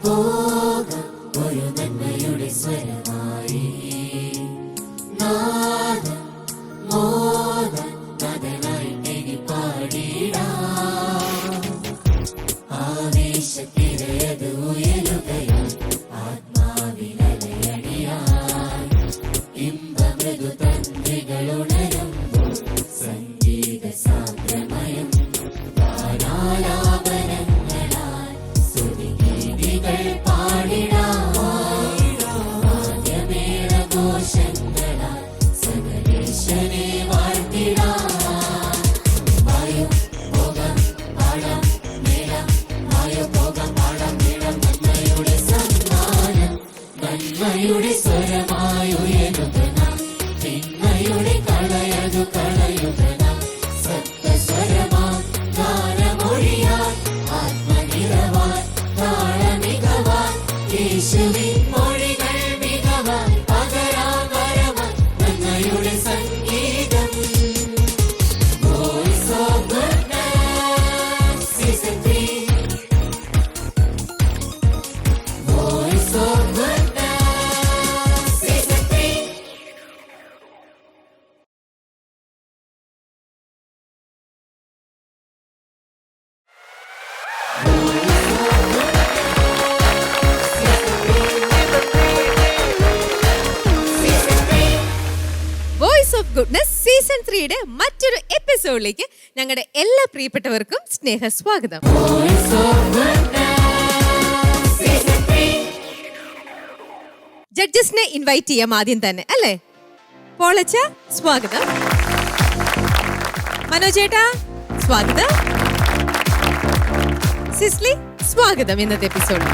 പോകാം ഒരു നന്മയുടെ സ്വരമായി. നാദം മോദം നാദനായി പാടിടാം. ആവേശത്തിരയത് ഉയരുകയാൽ ആത്മാവിലലയടിയാൻ. ഇമ്പമൃദു തന്ത്രികളുണരുമ്പോൾ സംഗീത സാന്ദ്രമയം. ഗാനാലാപനങ്ങളാൽ സ്തുതിഗീതികൾ പാടിടാം. വാദ്യമേളഘോഷങ്ങളാൽ സകലേശനെ വാഴ്ത്തിടാം. വായോ പോകാം പാടാം മേളം. വായോ പോകാം പാടാം മേളം. നന്മയുടെ സമ്മാനം. നന്മയുടെ സ്വരമായി ഉയരുക നാം. തിന്മയുടെ കളയതു കളയുക നാം. സപ്തസ്വരമാം ഗാനമൊഴിയാൻ ആത്മനിറവാൻ താളമികവാൻ. യേശുവിൻ മൊഴികൾ മികവാൻ പകരാം വരവാൻ നന്മയുടെ സംഗീതം. Voice of Goodness Season 3. Voice of Goodness Season 3. Voice of goodness season 3യുടെ മറ്റൊരു എപ്പിസോഡിലേക്ക് ഞങ്ങളുടെ എല്ലാ പ്രിയപ്പെട്ടവർക്കും സ്നേഹ സ്വാഗതം. Voice of Goodness Season 3. ജഡ്ജസിനെ invite ചെയ്യാം ആദ്യം തന്നെ അല്ലേ? പോളച്ച സ്വാഗതം. മനോജേട്ടാ സ്വാഗതം. സിസ്ലി സ്വാഗതം ഇന്നത്തെ എപ്പിസോഡിൽ.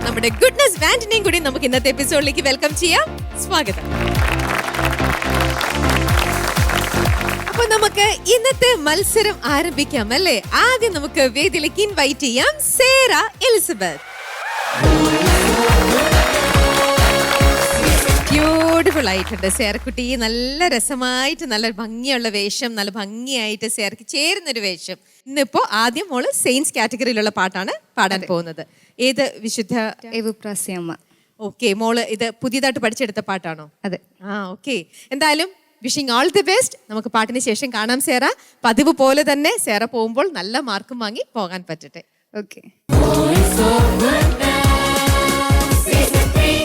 നമ്മുടെ ഗുഡ്നസ് ബാൻഡിനെയും കൂടി നമുക്ക് ഇന്നത്തെ എപ്പിസോഡിലേക്ക് വെൽക്കം ചെയ്യാം. സ്വാഗതം. അപ്പൊ നമുക്ക് ഇന്നത്തെ മത്സരം ആരംഭിക്കാം അല്ലേ? ആദ്യം നമുക്ക് വേദിയിലേക്ക് ഇൻവൈറ്റ് ചെയ്യാം സേറ എലിസബത്ത്. ബ്യൂട്ടിഫുൾ ആയിട്ടുണ്ട് സേറക്കുട്ടി. നല്ല രസമായിട്ട് നല്ല ഭംഗിയുള്ള വേഷം, നല്ല ഭംഗിയായിട്ട് സേറക്ക് ചേരുന്നൊരു വേഷം. ഇന്നിപ്പോ ആദ്യം മോള് സെയിൻസ് കാറ്റഗറിയിലുള്ള പാട്ടാണ് പാടാൻ പോകുന്നത്. ഏത് വിശുദ്ധ എവുപ്രാസ്യമ്മ. ഓക്കെ, മോള് ഇത് പുതിയതായിട്ട് പഠിച്ചെടുത്ത പാട്ടാണോ? അതെ. ഓക്കെ. എന്തായാലും വിഷിംഗ് ഓൾ ദി ബെസ്റ്റ്. നമുക്ക് പാട്ടിന് ശേഷം കാണാം സേറ. പതിവ് പോലെ തന്നെ സേറ പോകുമ്പോൾ നല്ല മാർക്കും വാങ്ങി പോകാൻ പറ്റട്ടെ. Okay. Voice of Goodness Season 3.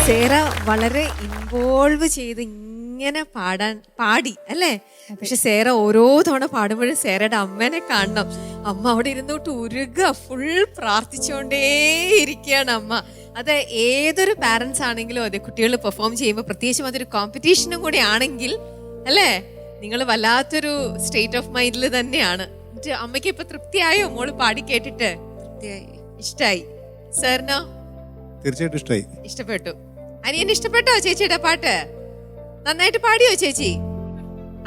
Sarah വളരെ ഇൻവോൾവ് ചെയ്ത് ഇങ്ങനെ പാടി അല്ലേ? പക്ഷെ സേറ ഓരോ തവണ പാടുമ്പോഴും സേറയുടെ അമ്മേനെ കാണണം. അമ്മ അവിടെ ഇരുന്നോട്ട് ഉരുക, ഫുൾ പ്രാർത്ഥിച്ചുകൊണ്ടേ ഇരിക്കുകയാണ് അമ്മ. അത് ഏതൊരു പാരന്റ്സ് ആണെങ്കിലും അതെ, കുട്ടികൾ പെർഫോം ചെയ്യുമ്പോൾ പ്രത്യേകിച്ചും അതൊരു കോമ്പറ്റീഷനും കൂടി ആണെങ്കിൽ അല്ലേ, നിങ്ങൾ വല്ലാത്തൊരു സ്റ്റേറ്റ് ഓഫ് മൈൻഡിൽ തന്നെയാണ്. അമ്മയ്ക്ക് ഇപ്പൊ തൃപ്തിയായോ മോള് പാടി കേട്ടിട്ട്? ഇഷ്ടായി. സാറിനോ? തീർച്ചയായിട്ടും ഇഷ്ടമായി. ഇഷ്ടപ്പെട്ടു. അനിയന് ഇഷ്ടപ്പെട്ടോ ചേച്ചിയുടെ പാട്ട്? നന്നായിട്ട് പാടിയോ ചേച്ചി?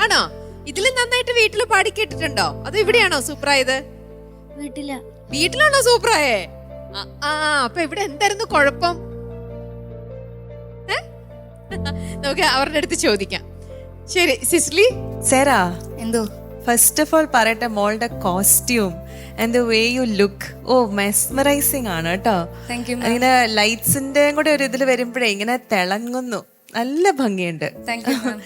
ആണോ? ഇതിലും നന്നായിട്ട് വീട്ടിൽ പാടി കേട്ടിട്ടുണ്ടോ? അതോ ഇവിടെയാണോ സൂപ്പറായത്? വീട്ടിലാണോ സൂപ്പറായേ? അപ്പൊ ഇവിടെ എന്തായിരുന്നു കുഴപ്പം? നമുക്ക് അവരുടെ അടുത്ത് ചോദിക്കാം. ശരി സിസ്ലി. സെറാ, എന്തോ ഫസ്റ്റ് ഓഫ് ഓൾ പറയട്ടെ, മോളുടെ costume and the way you look, mesmerising ആണ് കേട്ടോ. Thank U. ഇങ്ങനെ ലൈറ്റ്സിന്റെ കൂടെ ഒരു ഇതിൽ വരുമ്പോഴേ ഇങ്ങനെ തിളങ്ങുന്നു, നല്ല ഭംഗിയുണ്ട്. താങ്ക് യു മാം.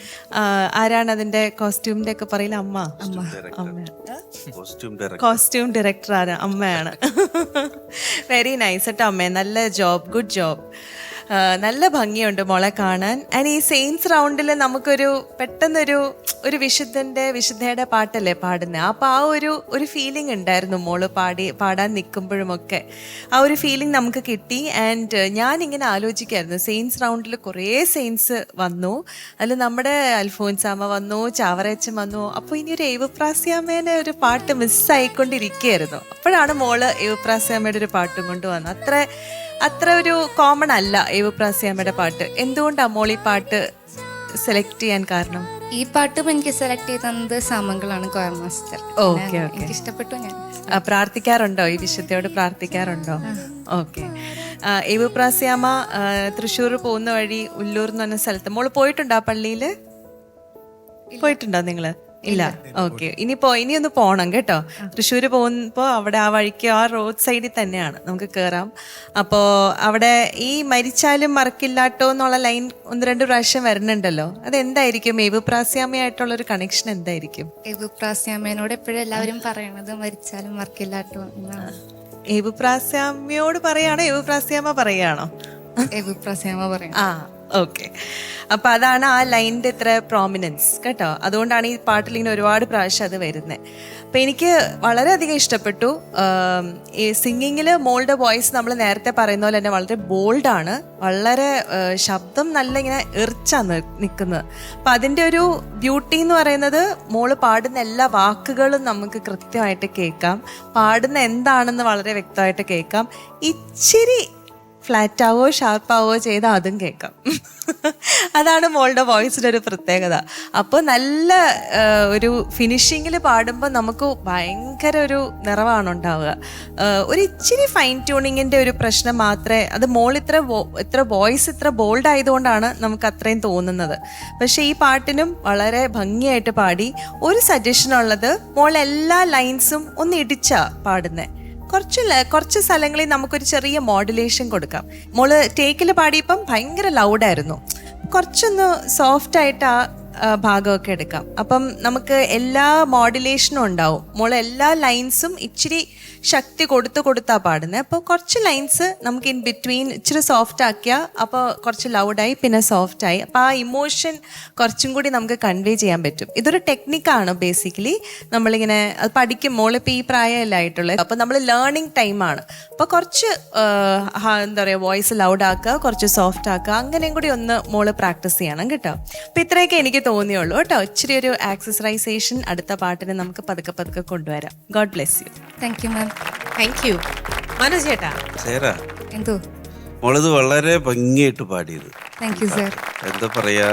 ആരാണ് അതിന്റെ കോസ്റ്റ്യൂമിന്റെ ഒക്കെ പറയില്ല? കോസ്റ്റ്യൂം ഡയറക്ടർ ആണ്, അമ്മയാണ്. വെരി നൈസ് കേട്ടോ അമ്മേ, നല്ല ജോബ്, ഗുഡ് ജോബ്. നല്ല ഭംഗിയുണ്ട് മോളെ കാണാൻ. ആൻഡ് ഈ സെയിൻസ് റൗണ്ടിൽ നമുക്കൊരു പെട്ടെന്നൊരു വിശുദ്ധയുടെ പാട്ടല്ലേ പാടുന്നത്. അപ്പോൾ ആ ഒരു ഫീലിംഗ് ഉണ്ടായിരുന്നു മോള് പാടാൻ നിൽക്കുമ്പോഴുമൊക്കെ. ആ ഒരു ഫീലിംഗ് നമുക്ക് കിട്ടി. ആൻഡ് ഞാനിങ്ങനെ ആലോചിക്കായിരുന്നു, സെയിൻസ് റൗണ്ടിൽ കുറേ സെയിൻസ് വന്നു, അതിൽ നമ്മുടെ അൽഫോൻസാമ്മ വന്നു, ചാവറയച്ചൻ വന്നു. അപ്പോൾ ഇനി ഒരു ഏവുപ്രാസ്യാമ്മേനെ ഒരു പാട്ട് മിസ്സായിക്കൊണ്ടിരിക്കുകയായിരുന്നു. അപ്പോഴാണ് മോള് ഏവുപ്രാസ്യാമ്മയുടെ ഒരു പാട്ടും കൊണ്ട് വന്നത്. അത്ര ഒരു കോമൺ അല്ല ഏവുപ്രാസ്യാമ്മയുടെ പാട്ട്. എന്തുകൊണ്ടാണ് മോൾ ഈ പാട്ട് സെലക്ട് ചെയ്യാൻ കാരണം? ഈ പാട്ടും എനിക്ക് സെലക്ട് ചെയ്തത് സാമങ്കളാണ്, കൊയർ മാസ്റ്റർ. ഓക്കെ, എനിക്ക് ഇഷ്ടപ്പെട്ടു. ഞാൻ പ്രാർത്ഥിക്കാറുണ്ടോ? ഈ വിശുദ്ധയോട് പ്രാർത്ഥിക്കാറുണ്ടോ? ഓക്കെ. ഏവുപ്രാസ്യാമ്മ തൃശ്ശൂർ പോകുന്ന വഴി ഉല്ലൂർ എന്ന് പറഞ്ഞ സ്ഥലത്ത് മോള് പോയിട്ടുണ്ടോ? ആ പള്ളിയിൽ പോയിട്ടുണ്ടോ നിങ്ങള്? ഇല്ല. ഓക്കെ. ഇനിയൊന്ന് പോണം കേട്ടോ. തൃശ്ശൂർ പോകുമ്പോ അവിടെ ആ വഴിക്ക് ആ റോഡ് സൈഡിൽ തന്നെയാണ്, നമുക്ക് കയറാം. അപ്പോ അവിടെ ഈ മരിച്ചാലും മറക്കില്ലാട്ടോ എന്നുള്ള ലൈൻ 1-2 പ്രാവശ്യം വരുന്നുണ്ടല്ലോ. അതെന്തായിരിക്കും? ഏവുപ്രാസ്യാമ്മയായിട്ടുള്ള ഒരു കണക്ഷൻ എന്തായിരിക്കും? ഏവുപ്രാസ്യാമ്മേനോട് എപ്പോഴും എല്ലാവരും പറയണത് മരിച്ചാലും മറക്കില്ലാട്ടോ എന്നാണ്. ഏവുപ്രാസ്യാമ്മയോട് പറയാണോ ഏവുപ്രാസ്യാമ്മ പറയാണോ? ഏവുപ്രാസ്യാമ്മ പറയും. ഓക്കെ. അപ്പൊ അതാണ് ആ ലൈനിന്റെ ഇത്ര പ്രോമിനൻസ് കേട്ടോ. അതുകൊണ്ടാണ് ഈ പാട്ടിൽ ഇങ്ങനെ ഒരുപാട് പ്രാവശ്യം അത് വരുന്നത്. അപ്പൊ എനിക്ക് വളരെയധികം ഇഷ്ടപ്പെട്ടു. ഈ സിംഗിങ്ങിൽ മോളുടെ വോയിസ് നമ്മൾ നേരത്തെ പറയുന്ന പോലെ തന്നെ വളരെ ബോൾഡാണ്, വളരെ ശബ്ദം നല്ല ഇങ്ങനെ എറിച്ചാണ് നിൽക്കുന്നത്. അപ്പൊ അതിന്റെ ഒരു ബ്യൂട്ടി എന്ന് പറയുന്നത് മോള് പാടുന്ന എല്ലാ വാക്കുകളും നമുക്ക് കൃത്യമായിട്ട് കേൾക്കാം, പാടുന്ന എന്താണെന്ന് വളരെ വ്യക്തമായിട്ട് കേൾക്കാം. ഇച്ചിരി ഫ്ലാറ്റാവോ ഷാർപ്പാവോ ചെയ്താൽ അതും കേൾക്കാം. അതാണ് മോളുടെ വോയിസിൻ്റെ ഒരു പ്രത്യേകത. അപ്പോൾ നല്ല ഒരു ഫിനിഷിങ്ങിൽ പാടുമ്പോൾ നമുക്ക് ഭയങ്കര ഒരു നിറവാണ് ഉണ്ടാവുക. ഒരു ഇച്ചിരി ഫൈൻ ട്യൂണിങ്ങിൻ്റെ ഒരു പ്രശ്നം മാത്രമേ, അത് മോൾ ഇത്ര വോയിസ് ഇത്ര ബോൾഡ് ആയതുകൊണ്ടാണ് നമുക്ക് അത്രയും തോന്നുന്നത്. പക്ഷെ ഈ പാട്ടിനും വളരെ ഭംഗിയായിട്ട് പാടി. ഒരു സജഷൻ ഉള്ളത്, മോൾ എല്ലാ ലൈൻസും ഒന്ന് ഇടിച്ചാ പാടുന്നത്. കുറച്ച് സ്ഥലങ്ങളിൽ നമുക്കൊരു ചെറിയ മോഡുലേഷൻ കൊടുക്കാം. മോള് ടേക്കിൽ പാടിയപ്പം ഭയങ്കര ലൗഡായിരുന്നു, കുറച്ചൊന്ന് സോഫ്റ്റ് ആയിട്ട് ആ ഭാഗമൊക്കെ എടുക്കാം. അപ്പം നമുക്ക് എല്ലാ മോഡുലേഷനും ഉണ്ടാവും. മോള് എല്ലാ ലൈൻസും ഇച്ചിരി ശക്തി കൊടുത്താ പാടുന്നത്. അപ്പോൾ കുറച്ച് ലൈൻസ് നമുക്ക് ഇൻ ബിറ്റ്വീൻ ഇച്ചിരി സോഫ്റ്റ് ആക്കിയാൽ അപ്പോൾ കുറച്ച് ലൗഡായി പിന്നെ സോഫ്റ്റായി. അപ്പോൾ ആ ഇമോഷൻ കുറച്ചും കൂടി നമുക്ക് കൺവേ ചെയ്യാൻ പറ്റും. ഇതൊരു ടെക്നിക്കാണ് ബേസിക്കലി. നമ്മളിങ്ങനെ അത് പഠിക്കും. മോളിപ്പോൾ ഈ പ്രായമല്ല ആയിട്ടുള്ളത്. അപ്പോൾ നമ്മൾ ലേണിംഗ് ടൈമാണ്. അപ്പോൾ കുറച്ച് എന്താ പറയുക, വോയിസ് ലൗഡ് ആക്കുക, കുറച്ച് സോഫ്റ്റ് ആക്കുക, അങ്ങനെയും കൂടി ഒന്ന് മോള് പ്രാക്ടീസ് ചെയ്യണം കേട്ടോ. അപ്പോൾ ഇത്രയൊക്കെ എനിക്ക് തോന്നിയുള്ളൂ കേട്ടോ. ഇച്ചിരി ഒരു ആക്സസറൈസേഷൻ അടുത്ത പാട്ടിന് നമുക്ക് പതുക്കെ കൊണ്ടുവരാം. God bless you. Thank you ma'am. Thank you. Manoj ചേട്ടാ. സേറാ, എന്തോ മോളത് വളരെ ഭംഗിയായിട്ട് പാടിയത്. Thank you sir. എന്താ പറയാ,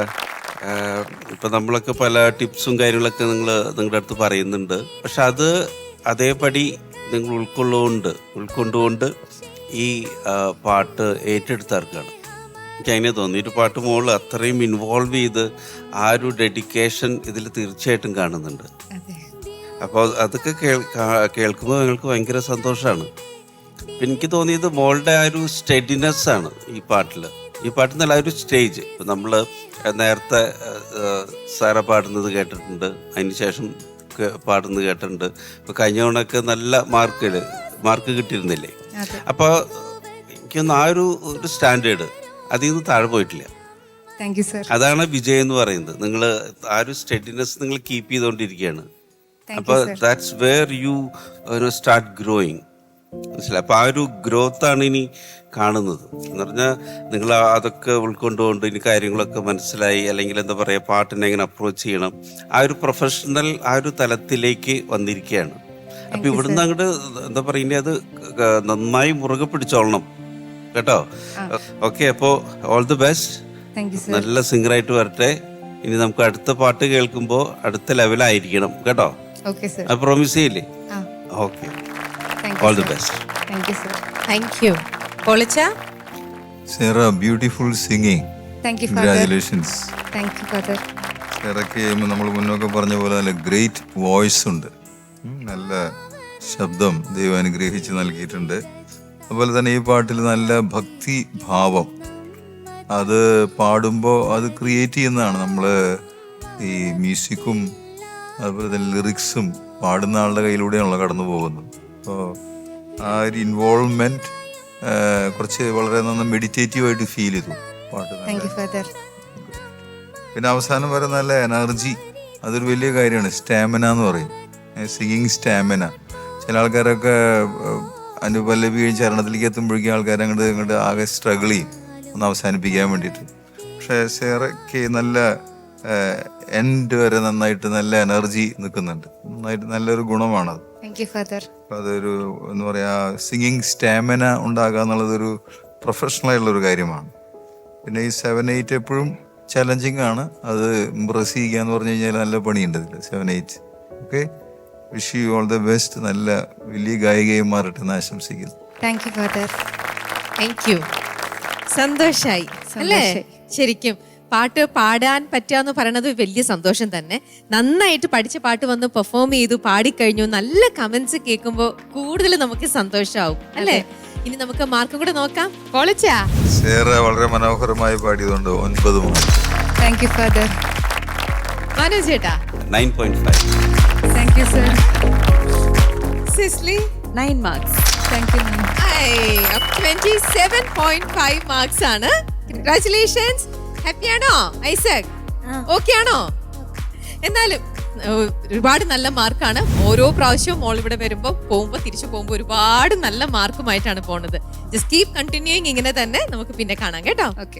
ഇപ്പൊ നമ്മളൊക്കെ പല ടിപ്സും കാര്യങ്ങളൊക്കെ നിങ്ങളുടെ അടുത്ത് പറയുന്നുണ്ട്. പക്ഷെ അത് അതേപടി നിങ്ങൾ ഉൾക്കൊണ്ടുകൊണ്ട് ഈ പാട്ട് ഏറ്റെടുത്തിറക്കാണ്. എനിക്ക് അങ്ങനെ തോന്നി. ഒരു പാട്ട് മോള് അത്രയും ഇൻവോൾവ് ചെയ്ത് ആ ഒരു ഡെഡിക്കേഷൻ ഇതിൽ തീർച്ചയായിട്ടും കാണുന്നുണ്ട്. അപ്പോൾ അതൊക്കെ കേൾക്കുമ്പോൾ നിങ്ങൾക്ക് ഭയങ്കര സന്തോഷമാണ്. അപ്പം എനിക്ക് തോന്നിയത് മോളുടെ ആ ഒരു സ്റ്റെഡിനെസ്സാണ് ഈ പാട്ടിൽ നല്ല ഒരു സ്റ്റേജ്. ഇപ്പം നമ്മൾ നേരത്തെ സാറ പാടുന്നത് കേട്ടിട്ടുണ്ട്, അതിനുശേഷം പാടുന്നത് കേട്ടിട്ടുണ്ട്. ഇപ്പോൾ കഴിഞ്ഞ തവണയൊക്കെ നല്ല മാർക്ക് കിട്ടിയിരുന്നില്ലേ? അപ്പോൾ എനിക്കൊന്ന് ആ ഒരു സ്റ്റാൻഡേർഡ്, അതിൽ നിന്ന് താഴെ പോയിട്ടില്ല. Thank you sir. അതാണ് വിജയം എന്ന് പറയുന്നത്. നിങ്ങൾ ആ ഒരു സ്റ്റെഡിനെസ് നിങ്ങൾ കീപ്പ് ചെയ്തുകൊണ്ടിരിക്കുകയാണ്. അപ്പോൾ that's wear you start growing. മനസ്സിലായി? അപ്പോൾ ആ ഒരു ഗ്രോത്താണ് ഇനി കാണുന്നത്. എന്ന് പറഞ്ഞാൽ നിങ്ങൾ അതൊക്കെ ഉൾക്കൊണ്ടുകൊണ്ട് ഇനി കാര്യങ്ങളൊക്കെ മനസ്സിലായി, അല്ലെങ്കിൽ എന്താ പറയുക, പാട്ടിനെ എങ്ങനെ അപ്രോച്ച് ചെയ്യണം, ആ ഒരു പ്രൊഫഷണൽ ആ ഒരു തലത്തിലേക്ക് വന്നിരിക്കുകയാണ്. അപ്പം ഇവിടുന്ന് അങ്ങോട്ട് എന്താ പറയുക, അത് നന്നായി മുറുകെ പിടിച്ചോളണം കേട്ടോ. ഓക്കെ, അപ്പോൾ ഓൾ ദി ബെസ്റ്റ്. നല്ല സിംഗറായിട്ട് വരട്ടെ. ഇനി നമുക്ക് അടുത്ത പാട്ട് കേൾക്കുമ്പോൾ അടുത്ത ലെവലായിരിക്കണം കേട്ടോ. അത് പ്രോമിസ് ചെയ്യില്ലേ? Okay, all the best. Thank you. പോളിച്ച, Sarah, beautiful singing. Thank you, Father. Congratulations. Thank you, Father. Sarahക്ക് നമ്മൾ മുന്നൊക്കെ പറഞ്ഞ പോലെ നല്ല ഗ്രേറ്റ് വോയിസ് ഉണ്ട്, നല്ല ശബ്ദം ദൈവം അനുഗ്രഹിച്ച് നൽകിയിട്ടുണ്ട്. അതുപോലെ തന്നെ ഈ പാട്ടിൽ നല്ല ഭക്തി ഭാവം, അത് പാടുമ്പോൾ അത് ക്രിയേറ്റ് ചെയ്യുന്നതാണ്. നമ്മൾ ഈ മ്യൂസിക്കും അതുപോലെ തന്നെ ലിറിക്സും പാടുന്ന ആളുടെ കയ്യിലൂടെയാണല്ലോ കടന്നു പോകുന്നത്. അപ്പോൾ ആ ഒരു ഇൻവോൾവ്മെന്റ് കുറച്ച് വളരെ നന്നായി മെഡിറ്റേറ്റീവായിട്ട് ഫീൽ ചെയ്തു പാട്ട്. പിന്നെ അവസാനം വരെ നല്ല എനർജി, അതൊരു വലിയ കാര്യമാണ്. സ്റ്റാമിന എന്ന് പറയും, സിംഗിങ് സ്റ്റാമിന. ചില ആൾക്കാരൊക്കെ അനുപല്ലവി കഴിഞ്ഞ് ചരണത്തിലേക്ക് എത്തുമ്പോഴേക്കും ആൾക്കാർ അങ്ങോട്ട് ആകെ സ്ട്രഗിൾ ചെയ്യും ഒന്ന് അവസാനിപ്പിക്കാൻ വേണ്ടിയിട്ട്. പക്ഷേ സേറയ്ക്ക് നല്ല എൻഡ് വരെ നന്നായിട്ട് നല്ല എനർജി നിൽക്കുന്നുണ്ട്. നന്നായിട്ട് നല്ലൊരു ഗുണമാണത്. അതൊരു എന്താ പറയുക, സിംഗിങ് സ്റ്റാമിന ഉണ്ടാകുക എന്നുള്ളതൊരു പ്രൊഫഷണൽ ആയിട്ടുള്ളൊരു കാര്യമാണ്. പിന്നെ ഈ 7-8 എപ്പോഴും ചലഞ്ചിങ് ആണ്. അത് ഇംപ്രസ് ചെയ്യുക എന്ന് പറഞ്ഞു കഴിഞ്ഞാൽ നല്ല പണിയുണ്ട് ഇതിൽ. 7-8 okay. Wish you all the best. നല്ല വലിയ ഗായികയും മാറട്ടെ എന്ന് ആശംസിക്കുന്നു. Thank you. സന്തോഷായി അല്ലേ? ശരിക്കും പാട്ട് പാടാൻ പറ്റാന്ന് പറയണത് വലിയ സന്തോഷം തന്നെ. നന്നായിട്ട് പഠിച്ച പാട്ട് വന്ന് പെർഫോം ചെയ്തു, പാടിക്കഴിഞ്ഞു, നല്ല കമന്റ്സ് കേൾക്കുമ്പോൾ കൂടുതൽ നമുക്ക് സന്തോഷമാവും അല്ലേ? ഇനി നമുക്ക് മാർക്കും കൂടെ നോക്കാം. പൊളിച്ചാ സേറ വളരെ മനോഹരമായി പാടിയതുകൊണ്ട് 9 mark. Thank you father. Manoj ചേട്ടാ 9.5. Thank you sir. Cicily 9 marks. Thank you ma'am. 27.5 marks ആണ്. കൺഗ്രാറ്റുലേഷൻസ്. ഹാപ്പി ആണോ ഐസക്? ഓക്കെ ആണോ? എന്നാലും ഒരുപാട് നല്ല മാർക്കാണ്. ഓരോ പ്രാവശ്യവും മോൾ ഇവിടെ വരുമ്പോൾ തിരിച്ചു പോകുമ്പോൾ ഒരുപാട് നല്ല മാർക്കുമായിട്ടാണ് പോണത്. Just keep continuing. ഇങ്ങനെ തന്നെ നമുക്ക് പിന്നെ കാണാം കേട്ടോ. ഓക്കെ.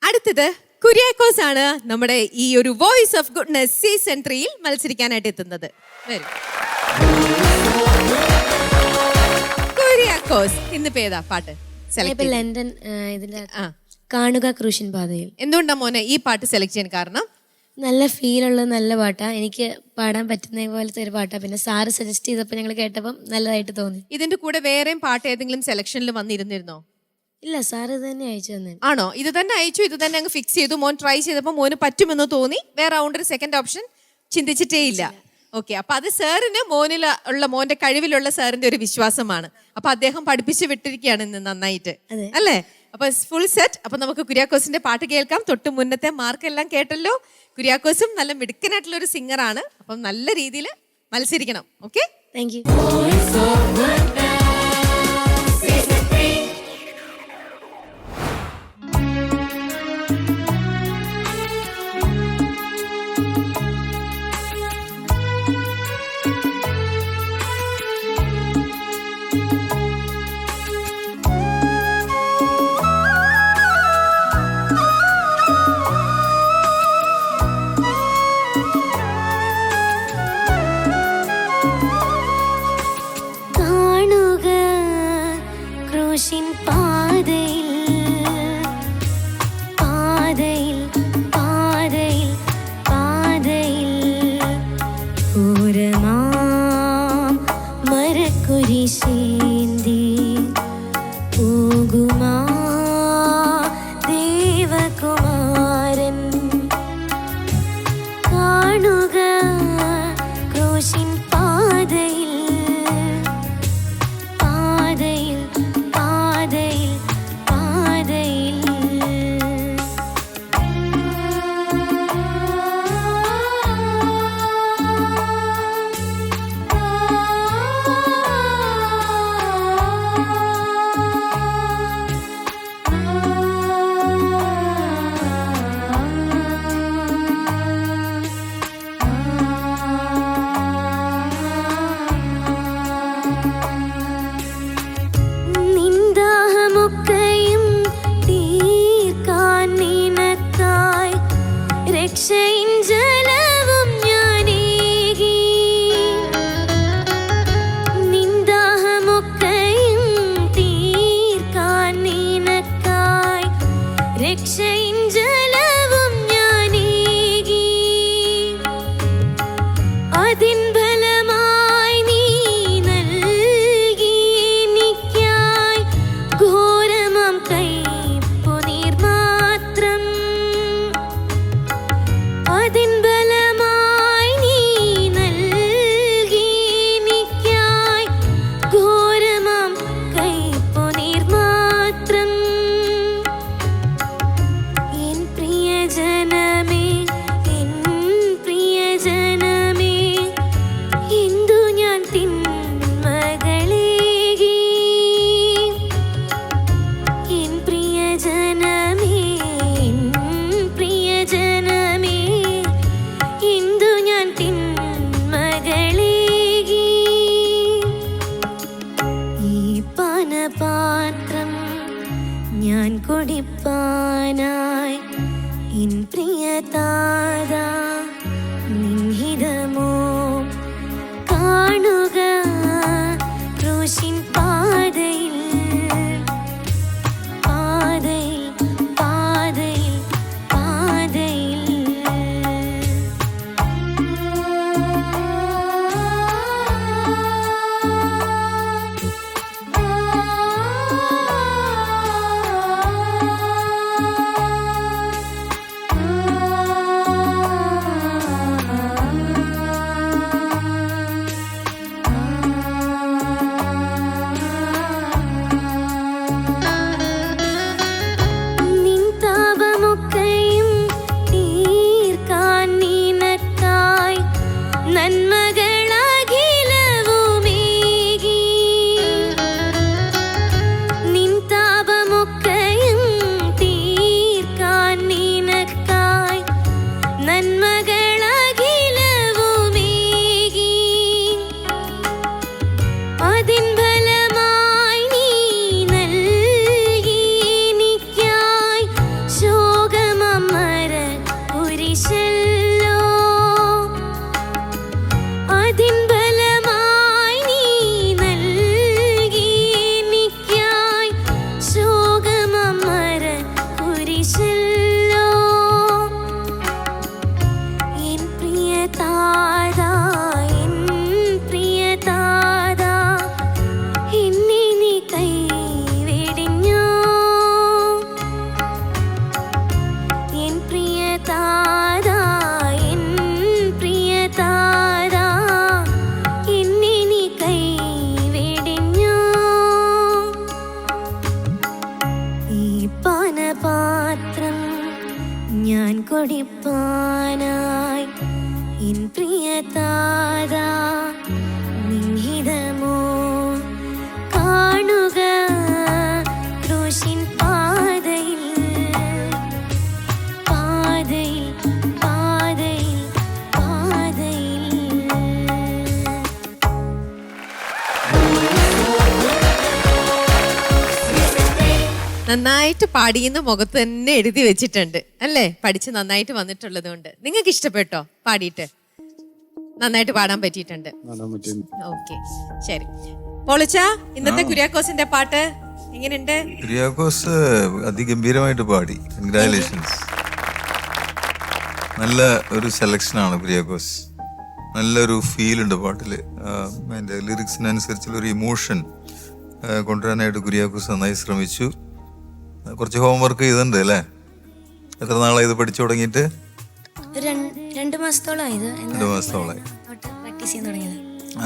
അടുത്തത് കുര്യാക്കോസ് ആണ് നമ്മുടെ ഈ ഒരു വോയിസ് ഓഫ് ഗുഡ്നസ് സീസൺ 3 മത്സരിക്കാനായിട്ട് എത്തുന്നത്. വരും കുര്യാക്കോസ്. ഇന്നിപ്പോ ഏതാ പാട്ട് സെലക്ട്? ലണ്ടൻ ഇതിന്റെ കാണുക ക്രൂശൻ പാതയിൽ. എന്തുകൊണ്ടാ മോനെ ഈ പാട്ട് സെലക്ട് ചെയ്യാൻ കാരണം? നല്ല ഫീലുള്ള നല്ല പാട്ടാ, എനിക്ക് പാടാൻ പറ്റുന്ന പോലത്തെ ഒരു പാട്ടാ. പിന്നെ സാറ് സജസ്റ്റ് ചെയ്തപ്പോൾ ഞങ്ങൾ കേട്ടപ്പം നല്ലതായിട്ട് തോന്നി. ഇതിന്റെ കൂടെ വേറെയും പാട്ട് ഏതെങ്കിലും സെലക്ഷനിൽ വന്നിരുന്നിരുന്നോ? ഇല്ല, സാർ ഇത് തന്നെ അയച്ചു തന്നെ. ആണോ? ഇത് തന്നെ അയച്ചു, ഇത് തന്നെ അങ്ങ് ഫിക്സ് ചെയ്തു. മോൻ ട്രൈ ചെയ്തപ്പോൾ മോന് പറ്റുമെന്ന് തോന്നി. വേറെ റൗണ്ട് ഒരു സെക്കൻഡ് ഓപ്ഷൻ ചിന്തിച്ചിട്ടേ ഇല്ല. ഓക്കെ, അപ്പൊ അത് സാറിന് മോനിൽ ഉള്ള മോന്റെ കഴിവിലുള്ള സാറിന്റെ ഒരു വിശ്വാസമാണ്. അപ്പൊ അദ്ദേഹം പഠിപ്പിച്ചു വിട്ടിരിക്കുകയാണ് ഇന്ന് നന്നായിട്ട് അല്ലേ? അപ്പൊ ഫുൾ സെറ്റ്. അപ്പൊ നമുക്ക് കുര്യാക്കോസിന്റെ പാട്ട് കേൾക്കാം. തൊട്ട് മുന്നത്തെ മാർക്കെല്ലാം കേട്ടല്ലോ. കുര്യാക്കോസും നല്ല മിടുക്കനായിട്ടുള്ള ഒരു സിംഗറാണ്. അപ്പം നല്ല രീതിയിൽ മത്സരിക്കണം. Okay, thank U. അതിൻ ഫലമായി നീ നൽകി എനിക്കായി ഘോരമാം കൈപ്പുനീർ മാത്രം. അതിൻ ഫലമായി നീ നൽകി എനിക്കായി ഘോരമാം കൈപ്പുനീർ മാത്രം. എൻ പ്രിയജനമേ, എൻ പ്രിയജനമേ, എന്തു ഞാൻ തിന്മകളേകി. എൻ പ്രിയജനമേ, എൻ പ്രിയജനമേ, എന്തു ഞാൻ തിന്മകളേകി. ഈ പാനപാത്രം ഞാൻ കുടിപ്പാനായി എൻ പ്രിയതാതാ നിൻഹിതമോ കാണുക ക്രൂശിൻ പാതയിൽ പാതയിൽ പാതയിൽ പാതയിൽ. നിൻ താപമൊക്കെയും തീർക്കാൻ നിനക്കായി നന്മകളകിലവുമേകി. നിൻ താപമൊക്കെയും തീർക്കാൻ നിനക്കായി നന്മകളകിലവുമേകി. അതിൻ ഫലമായി നീ നൽകി എനിക്കായി ശോകമമര കുരിശല്ലോ. അതിൻ ഫലമായി നീ നൽകി എനിക്കായി ശോകമമര കുരിശല്ലോ. എൻ പ്രിയതാതാ, എൻ പ്രിയതാതാ, എന്നെ നീ കൈവെടിഞ്ഞോ. എൻ പ്രിയതാതാ, എൻ പ്രിയതാതാ, എന്നെ നീ കൈവെടിഞ്ഞോ. ഈ പാനപാത്രം ഞാൻ കുടിപ്പാനായി എൻ പ്രിയതാതാ നിൻഹിതമോ കാണുക ക്രൂശിൻ പാതയിൽ പാതയിൽ പാതയിൽ പാതയിൽ. നന്നായിട്ട് പാടിയെന്ന് മുഖത്ത് തന്നെ എഴുതി വെച്ചിട്ടുണ്ട് അല്ലേ? പഠിച്ച് നന്നായിട്ട് വന്നിട്ടുള്ളത് കൊണ്ട്. നിങ്ങൾക്ക് ഇഷ്ടപ്പെട്ടോ പാടിയിട്ട്? നന്നായിട്ട് പാടാൻ പറ്റിയിട്ടുണ്ട്. ഓക്കെ, ശരി. പൊളിച്ച ഇന്നത്തെ കുര്യാക്കോസിന്റെ പാട്ട് എങ്ങനെയുണ്ട്? കുര്യാക്കോസ് അതിഗംഭീരമായിട്ട് പാടി. കൺഗ്രാറ്റുലേഷൻസ്. നല്ല ഒരു സെലക്ഷനാണ് കുര്യാക്കോസ്. നല്ലൊരു ഫീൽ ഉണ്ട് പാട്ടിൽ. അതിൻ്റെ ലിറിക്സിനനുസരിച്ചുള്ള ഒരു ഇമോഷൻ കൊണ്ടുവരാനായിട്ട് കുര്യാക്കോസ് നന്നായി ശ്രമിച്ചു. കുറച്ച് ഹോംവർക്ക് ചെയ്തിട്ടുണ്ട് അല്ലേ? എത്ര നാളായി ഇത് പഠിച്ചു തുടങ്ങിയിട്ട്? 2 മാസത്തോളമായി. 2 മാസത്തോളമായി. പ്രാക്ടീസ് ചെയ്യാൻ തുടങ്ങിയത്.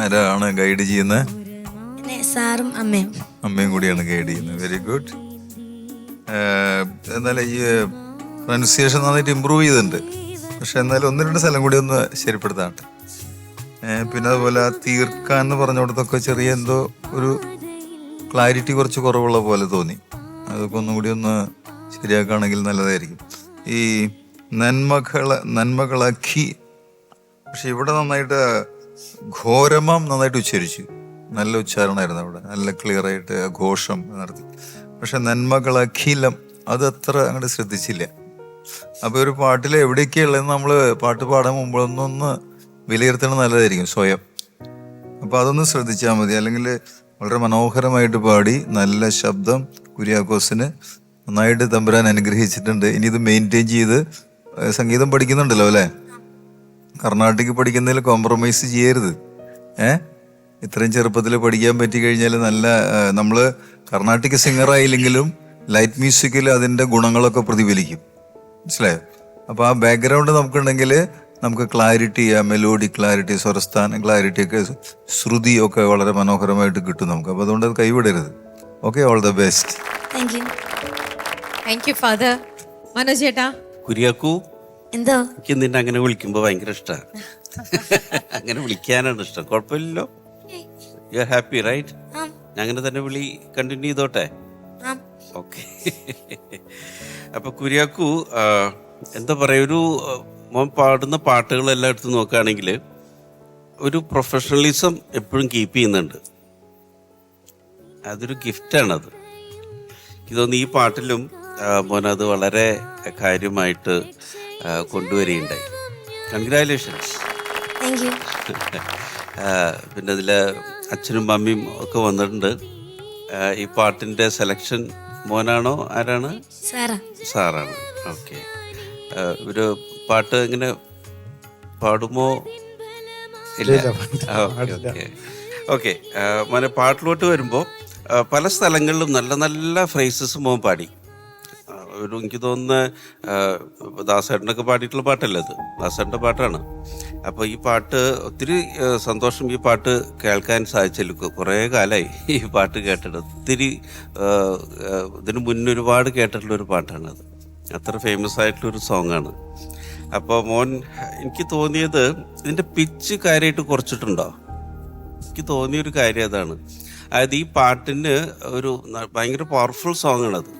ആരാണ് ഗൈഡ് ചെയ്യുന്നത്? സാറും അമ്മയും. അമ്മയും കൂടിയാണ് ഗൈഡ് ചെയ്യുന്നത്. Very good. എന്നാലും ഈ പ്രൊനൗൺസിയേഷൻ നന്നായിട്ട് ഇമ്പ്രൂവ് ചെയ്തിട്ടുണ്ട്. പക്ഷെ എന്നാലും 1-2 സ്ഥലം കൂടി ഒന്ന് ശരിപ്പെടുത്താണ്ട്. പിന്നെ അതുപോലെ തീർക്കാൻ എന്ന് പറഞ്ഞിടത്തൊക്കെ ചെറിയ എന്തോ ഒരു ക്ലാരിറ്റി കുറച്ച് കുറവുള്ള പോലെ തോന്നി. അതൊക്കെ ഒന്നും കൂടി ഒന്ന് ശരിയാക്കുകയാണെങ്കിൽ നല്ലതായിരിക്കും. ഈ നന്മകളാക്കി. പക്ഷെ ഇവിടെ നന്നായിട്ട് ഘോരമം നന്നായിട്ട് ഉച്ചരിച്ചു. നല്ല ഉച്ചാരണമായിരുന്നു അവിടെ. നല്ല ക്ലിയർ ആയിട്ട് ഘോഷം നടത്തി. പക്ഷെ നന്മകളഖിലം അതത്ര അങ്ങോട്ട് ശ്രദ്ധിച്ചില്ല. അപ്പോൾ ഒരു പാട്ടിൽ എവിടെയൊക്കെയുള്ളതെന്ന് നമ്മൾ പാട്ട് പാടാൻ മുമ്പൊന്നൊന്ന് വിലയിരുത്തണം നല്ലതായിരിക്കും സ്വയം. അപ്പോൾ അതൊന്ന് ശ്രദ്ധിച്ചാൽ മതി. അല്ലെങ്കിൽ വളരെ മനോഹരമായിട്ട് പാടി, നല്ല ശബ്ദം. കുര്യാക്കോസിന് നന്നായിട്ട് തമ്പുരാൻ അനുഗ്രഹിച്ചിട്ടുണ്ട്. ഇനി ഇത് മെയിൻറ്റെയിൻ ചെയ്ത് സംഗീതം പഠിക്കുന്നുണ്ടല്ലോ അല്ലേ? കർണാട്ടിക് പഠിക്കുന്നതിൽ കോംപ്രമൈസ് ചെയ്യരുത്. ഇത്രയും ചെറുപ്പത്തിൽ പഠിക്കാൻ പറ്റി കഴിഞ്ഞാൽ നല്ല നമ്മൾ കർണാട്ടിക് സിംഗർ ആയില്ലെങ്കിലും ലൈറ്റ് മ്യൂസിക്കിൽ അതിൻ്റെ ഗുണങ്ങളൊക്കെ പ്രതിഫലിക്കും. മനസ്സിലായോ? അപ്പോൾ ആ ബാക്ക്ഗ്രൗണ്ട് നമുക്കുണ്ടെങ്കിൽ നമുക്ക് ക്ലാരിറ്റി, മെലോഡി ക്ലാരിറ്റി, സ്വരസ്ഥാന ക്ലാരിറ്റി ഒക്കെ, ശ്രുതി ഒക്കെ വളരെ മനോഹരമായിട്ട് കിട്ടും നമുക്ക്. അപ്പോൾ അതുകൊണ്ട് അത് കൈവിടരുത്. Okay, all the best. Thank you. Thank you father. Manoj ചേട്ടാ? കുര്യാക്കൂ, എന്തോ എനിക്ക് നിന്നെ അങ്ങനെ വിളിക്കുമ്പോൾ ഭയങ്കര ഇഷ്ടമാണ്. അങ്ങനെ വിളിക്കാനാണ് ഇഷ്ടം. കുഴപ്പമില്ലല്ലോ. You are happy right? ഞാൻ അങ്ങനെ തന്നെ വിളി കണ്ടിന്യൂ ചെയ്തോട്ടെ? ഓക്കെ. അപ്പൊ കുര്യാക്കൂ, എന്താ പറയാ, ഒരു മോൻ പാടുന്ന പാട്ടുകളെല്ലാം എടുത്ത് നോക്കുകയാണെങ്കിൽ ഒരു പ്രൊഫഷണലിസം എപ്പോഴും കീപ്പ് ചെയ്യുന്നുണ്ട്. അതൊരു ഗിഫ്റ്റാണത്. എനിക്ക് തോന്നുന്നു ഈ പാട്ടിലും മോനത് വളരെ കാര്യമായിട്ട് കൊണ്ടുവരികയുണ്ടായി. കൺഗ്രാജുലേഷൻസ്. Thank you. പിന്നെ അതിൽ അച്ഛനും മമ്മിയും ഒക്കെ വന്നിട്ടുണ്ട്. ഈ പാട്ടിൻ്റെ സെലക്ഷൻ മോനാണോ ആരാണ്? സാറാണ്. ഓക്കെ. ഒരു പാട്ട് ഇങ്ങനെ പാടുമോ? ഇല്ല. ഓക്കെ. ഓക്കെ. മോനെ പാട്ടിലോട്ട് വരുമ്പോൾ പല സ്ഥലങ്ങളിലും നല്ല നല്ല ഫ്രേസസ് മോൻ പാടി. ഒരു എനിക്ക് തോന്നുന്ന ദാസേട്ടനൊക്കെ പാടിയിട്ടുള്ള പാട്ടല്ലേ അത്? ദാസേട്ടൻ്റെ പാട്ടാണ്. അപ്പോൾ ഈ പാട്ട് ഒത്തിരി സന്തോഷം. ഈ പാട്ട് കേൾക്കാൻ സാധിച്ചില്ല. കുറേ കാലമായി ഈ പാട്ട് കേട്ടിട്ട്. ഒത്തിരി ഇതിന് മുന്നേ ഒരുപാട് കേട്ടിട്ടുള്ളൊരു പാട്ടാണത്. അത്ര ഫേമസ് ആയിട്ടുള്ളൊരു സോങ്ങാണ്. അപ്പോൾ മോൻ, എനിക്ക് തോന്നിയത് ഇതിൻ്റെ പിച്ച് കാര്യമായിട്ട് കുറച്ചിട്ടുണ്ടോ? എനിക്ക് തോന്നിയൊരു കാര്യം അതാണ്. അതായത് ഈ പാട്ടിന് ഒരു ഭയങ്കര പവർഫുൾ സോങ്ങാണത്.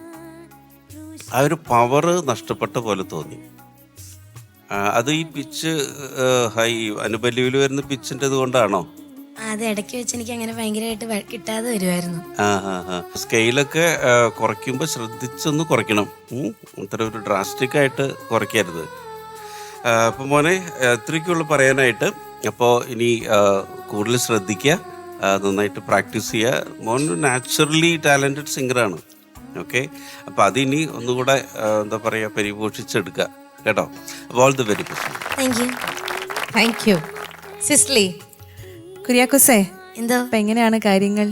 ആ ഒരു പവർ നഷ്ടപ്പെട്ട പോലെ തോന്നി. അത് ഈ പിച്ച് ഹൈ അനുപല്ലിയിൽ വരുന്ന പിച്ചിൻ്റെ കൊണ്ടാണോ? അത് ഇടയ്ക്ക് വെച്ച് എനിക്ക് അങ്ങനെ ഭയങ്കരമായിട്ട് കിട്ടാതെ വരുമായിരുന്നു. സ്കെയിലൊക്കെ കുറയ്ക്കുമ്പോൾ ശ്രദ്ധിച്ചൊന്ന് കുറയ്ക്കണം. അത്ര ഒരു ഡ്രാസ്റ്റിക് ആയിട്ട് കുറയ്ക്കരുത്. അപ്പം മോനെ, ഇത്രയ്ക്കുള്ളൂ പറയാനായിട്ട്. അപ്പോൾ ഇനി കൂടുതൽ ശ്രദ്ധിക്കുക, നന്നായിട്ട് പ്രാക്ടീസ് ചെയ്യുക. മോൻ നാച്ചുറലി ടാലൻറ്റഡ് സിംഗറാണ്. ഓക്കെ. അപ്പം അതിനി ഒന്നുകൂടെ എന്താ പറയുക, പരിപോഷിച്ചെടുക്കുക കേട്ടോ. അപ്പോൾ all the very best. Thank you. Thank you. Sisly? കുര്യാക്കോസേ, എന്തോ അപ്പൊ എങ്ങനെയാണ് കാര്യങ്ങൾ?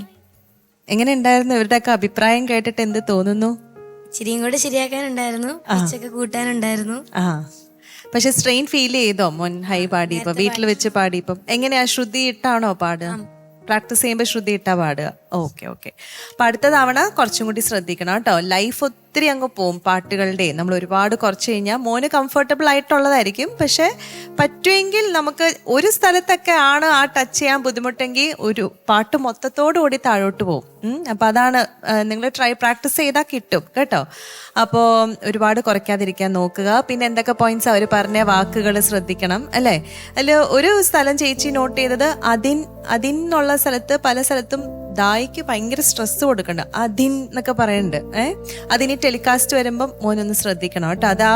എങ്ങനെ ഉണ്ടായിരുന്നു? ഇവരുടെയൊക്കെ അഭിപ്രായം കേട്ടിട്ട് എന്ത് തോന്നുന്നു? ഇച്ചിരിയും കൂടെ ശരിയാക്കാനുണ്ടായിരുന്നു, പിച്ചൊക്കെ കൂട്ടാനുണ്ടായിരുന്നു. പക്ഷെ സ്ട്രെയിൻ ഫീൽ ചെയ്തോ മോൻ ഹൈ പാടിയപ്പോ? വീട്ടിൽ വെച്ച് പാടിയപ്പോ എങ്ങനെയാ? ശ്രുതി ഇട്ടാണോ പാടുക? പ്രാക്ടീസ് ചെയ്യുമ്പോൾ ശ്രുതി ഇട്ടാ പാടുക? Okay okay. അപ്പൊ അടുത്ത തവണ കുറച്ചും കൂടി ശ്രദ്ധിക്കണം കേട്ടോ. ലൈഫ് ഒത്തിരി അങ്ങ് പോവും പാട്ടുകളുടെ. നമ്മൾ ഒരുപാട് കുറച്ച് കഴിഞ്ഞാൽ മോന് കംഫർട്ടബിൾ ആയിട്ടുള്ളതായിരിക്കും. പക്ഷെ പറ്റുമെങ്കിൽ നമുക്ക് ഒരു സ്ഥലത്തൊക്കെ ആണ് ആ ടച്ച് ചെയ്യാൻ ബുദ്ധിമുട്ടെങ്കിൽ ഒരു പാട്ട് മൊത്തത്തോടു കൂടി താഴോട്ട് പോകും. അപ്പം അതാണ്, നിങ്ങൾ പ്രാക്ടീസ് ചെയ്താൽ കിട്ടും കേട്ടോ. അപ്പോൾ ഒരുപാട് കുറയ്ക്കാതിരിക്കാൻ നോക്കുക. പിന്നെ എന്തൊക്കെ പോയിന്റ്സ് അവർ പറഞ്ഞ വാക്കുകൾ ശ്രദ്ധിക്കണം അല്ലേ? അതിൽ ഒരു സ്ഥലം ചേച്ചി നോട്ട് ചെയ്തത് അതിനുള്ള സ്ഥലത്ത് പല സ്ഥലത്തും ദായിക്ക് ഭയങ്കര സ്ട്രെസ് കൊടുക്കണ്ട. അതിൻ എന്നൊക്കെ പറയുന്നുണ്ട്. അതിന് ടെലികാസ്റ്റ് വരുമ്പം മോനൊന്ന് ശ്രദ്ധിക്കണം കേട്ടോ. അത് ആ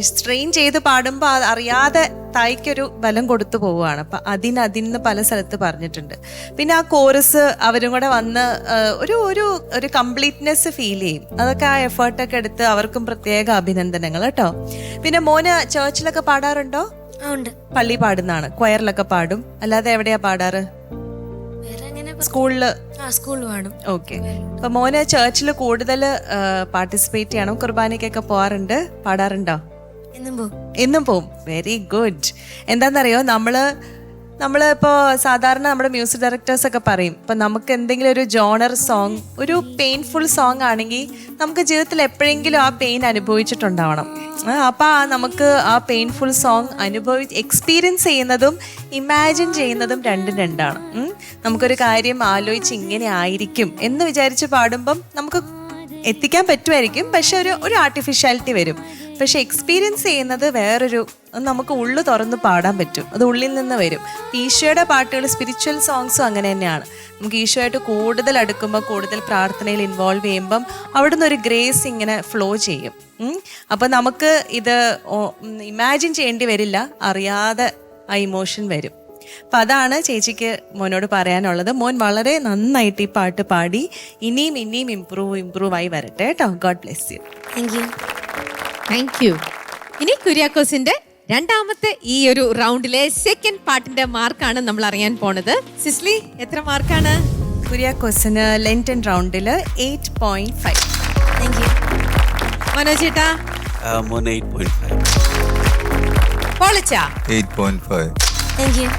സ്ട്രെയിൻ ചെയ്ത് പാടുമ്പോൾ അത് അറിയാതെ തായ്ക്കൊരു ബലം കൊടുത്തു പോവുകയാണ്. അപ്പം അതിന് പല സ്ഥലത്ത് പറഞ്ഞിട്ടുണ്ട്. പിന്നെ ആ കോറസ് അവരും കൂടെ വന്ന് ഒരു ഒരു ഒരു കംപ്ലീറ്റ്നെസ് ഫീൽ ചെയ്യും. അതൊക്കെ ആ എഫേർട്ടൊക്കെ എടുത്ത് അവർക്കും പ്രത്യേക അഭിനന്ദനങ്ങൾ കേട്ടോ. പിന്നെ മോന് ചേർച്ചിലൊക്കെ പാടാറുണ്ടോ? ഉണ്ട്. പള്ളി പാടുന്നതാണ്, ക്വയറിലൊക്കെ പാടും. അല്ലാതെ എവിടെയാ പാടാറ്? സ്കൂളില് പാടും. ഓക്കെ. അപ്പൊ മോന് ചേർച്ചിൽ കൂടുതൽ പാർട്ടിസിപ്പേറ്റ് ചെയ്യണം. കുർബാനയ്ക്കൊക്കെ പോവാറുണ്ട്, പാടാറുണ്ടോ? എന്നും പോവും. Very good. എന്താണെന്നറിയോ, നമ്മളിപ്പോൾ സാധാരണ നമ്മുടെ മ്യൂസിക് ഡയറക്ടേഴ്സ് ഒക്കെ പറയും, ഇപ്പം നമുക്ക് എന്തെങ്കിലും ഒരു ജോണർ സോങ്, ഒരു പെയിൻഫുൾ സോങ് ആണെങ്കിൽ നമുക്ക് ജീവിതത്തിൽ എപ്പോഴെങ്കിലും ആ പെയിൻ അനുഭവിച്ചിട്ടുണ്ടാവണം. അപ്പം നമുക്ക് ആ പെയിൻഫുൾ സോങ് എക്സ്പീരിയൻസ് ചെയ്യുന്നതും ഇമാജിൻ ചെയ്യുന്നതും രണ്ടാണ്. നമുക്കൊരു കാര്യം ആലോചിച്ച് ഇങ്ങനെ ആയിരിക്കും എന്ന് വിചാരിച്ച് പാടുമ്പം നമുക്ക് എത്തിക്കാൻ പറ്റുമായിരിക്കും. പക്ഷെ ഒരു ആർട്ടിഫിഷ്യാലിറ്റി വരും. പക്ഷെ എക്സ്പീരിയൻസ് ചെയ്യുന്നത് വേറൊരു, നമുക്ക് ഉള്ളു തുറന്ന് പാടാൻ പറ്റും. അത് ഉള്ളിൽ നിന്ന് വരും. ഈശോയുടെ പാട്ടുകൾ, സ്പിരിച്വൽ സോങ്സും അങ്ങനെ തന്നെയാണ്. നമുക്ക് ഈശോയായിട്ട് കൂടുതൽ അടുക്കുമ്പോൾ, കൂടുതൽ പ്രാർത്ഥനയിൽ ഇൻവോൾവ് ചെയ്യുമ്പം അവിടുന്ന് ഒരു ഗ്രേസ് ഇങ്ങനെ ഫ്ലോ ചെയ്യും. അപ്പം നമുക്ക് ഇത് ഇമാജിൻ ചെയ്യേണ്ടി വരില്ല, അറിയാതെ ആ ഇമോഷൻ വരും. അപ്പം അതാണ് ചേച്ചിക്ക് മോനോട് പറയാനുള്ളത്. മോൻ വളരെ നന്നായിട്ട് ഈ പാട്ട് പാടി ഇനിയും ഇമ്പ്രൂവ് ആയി വരട്ടെ കേട്ടോ. God bless you. Thank you. Thank U. ഇനി കുര്യാക്കോസിന്റെ രണ്ടാമത്തെ ഈ ഒരു റൗണ്ടിലെ സെക്കൻഡ് പാർട്ടിന്റെ മാർക്കാണ് നമ്മൾ അറിയാൻ പോണത്. സിസ്ലി, എത്ര മാർക്കാണ്? കുര്യാക്കോസിന് ലെൻറ്റൻ റൗണ്ടിൽ 8.5. Thank you. മനോജ് ചേട്ടാ? മോനെ 8.5. പൊളിച്ച 8.5. Thank you.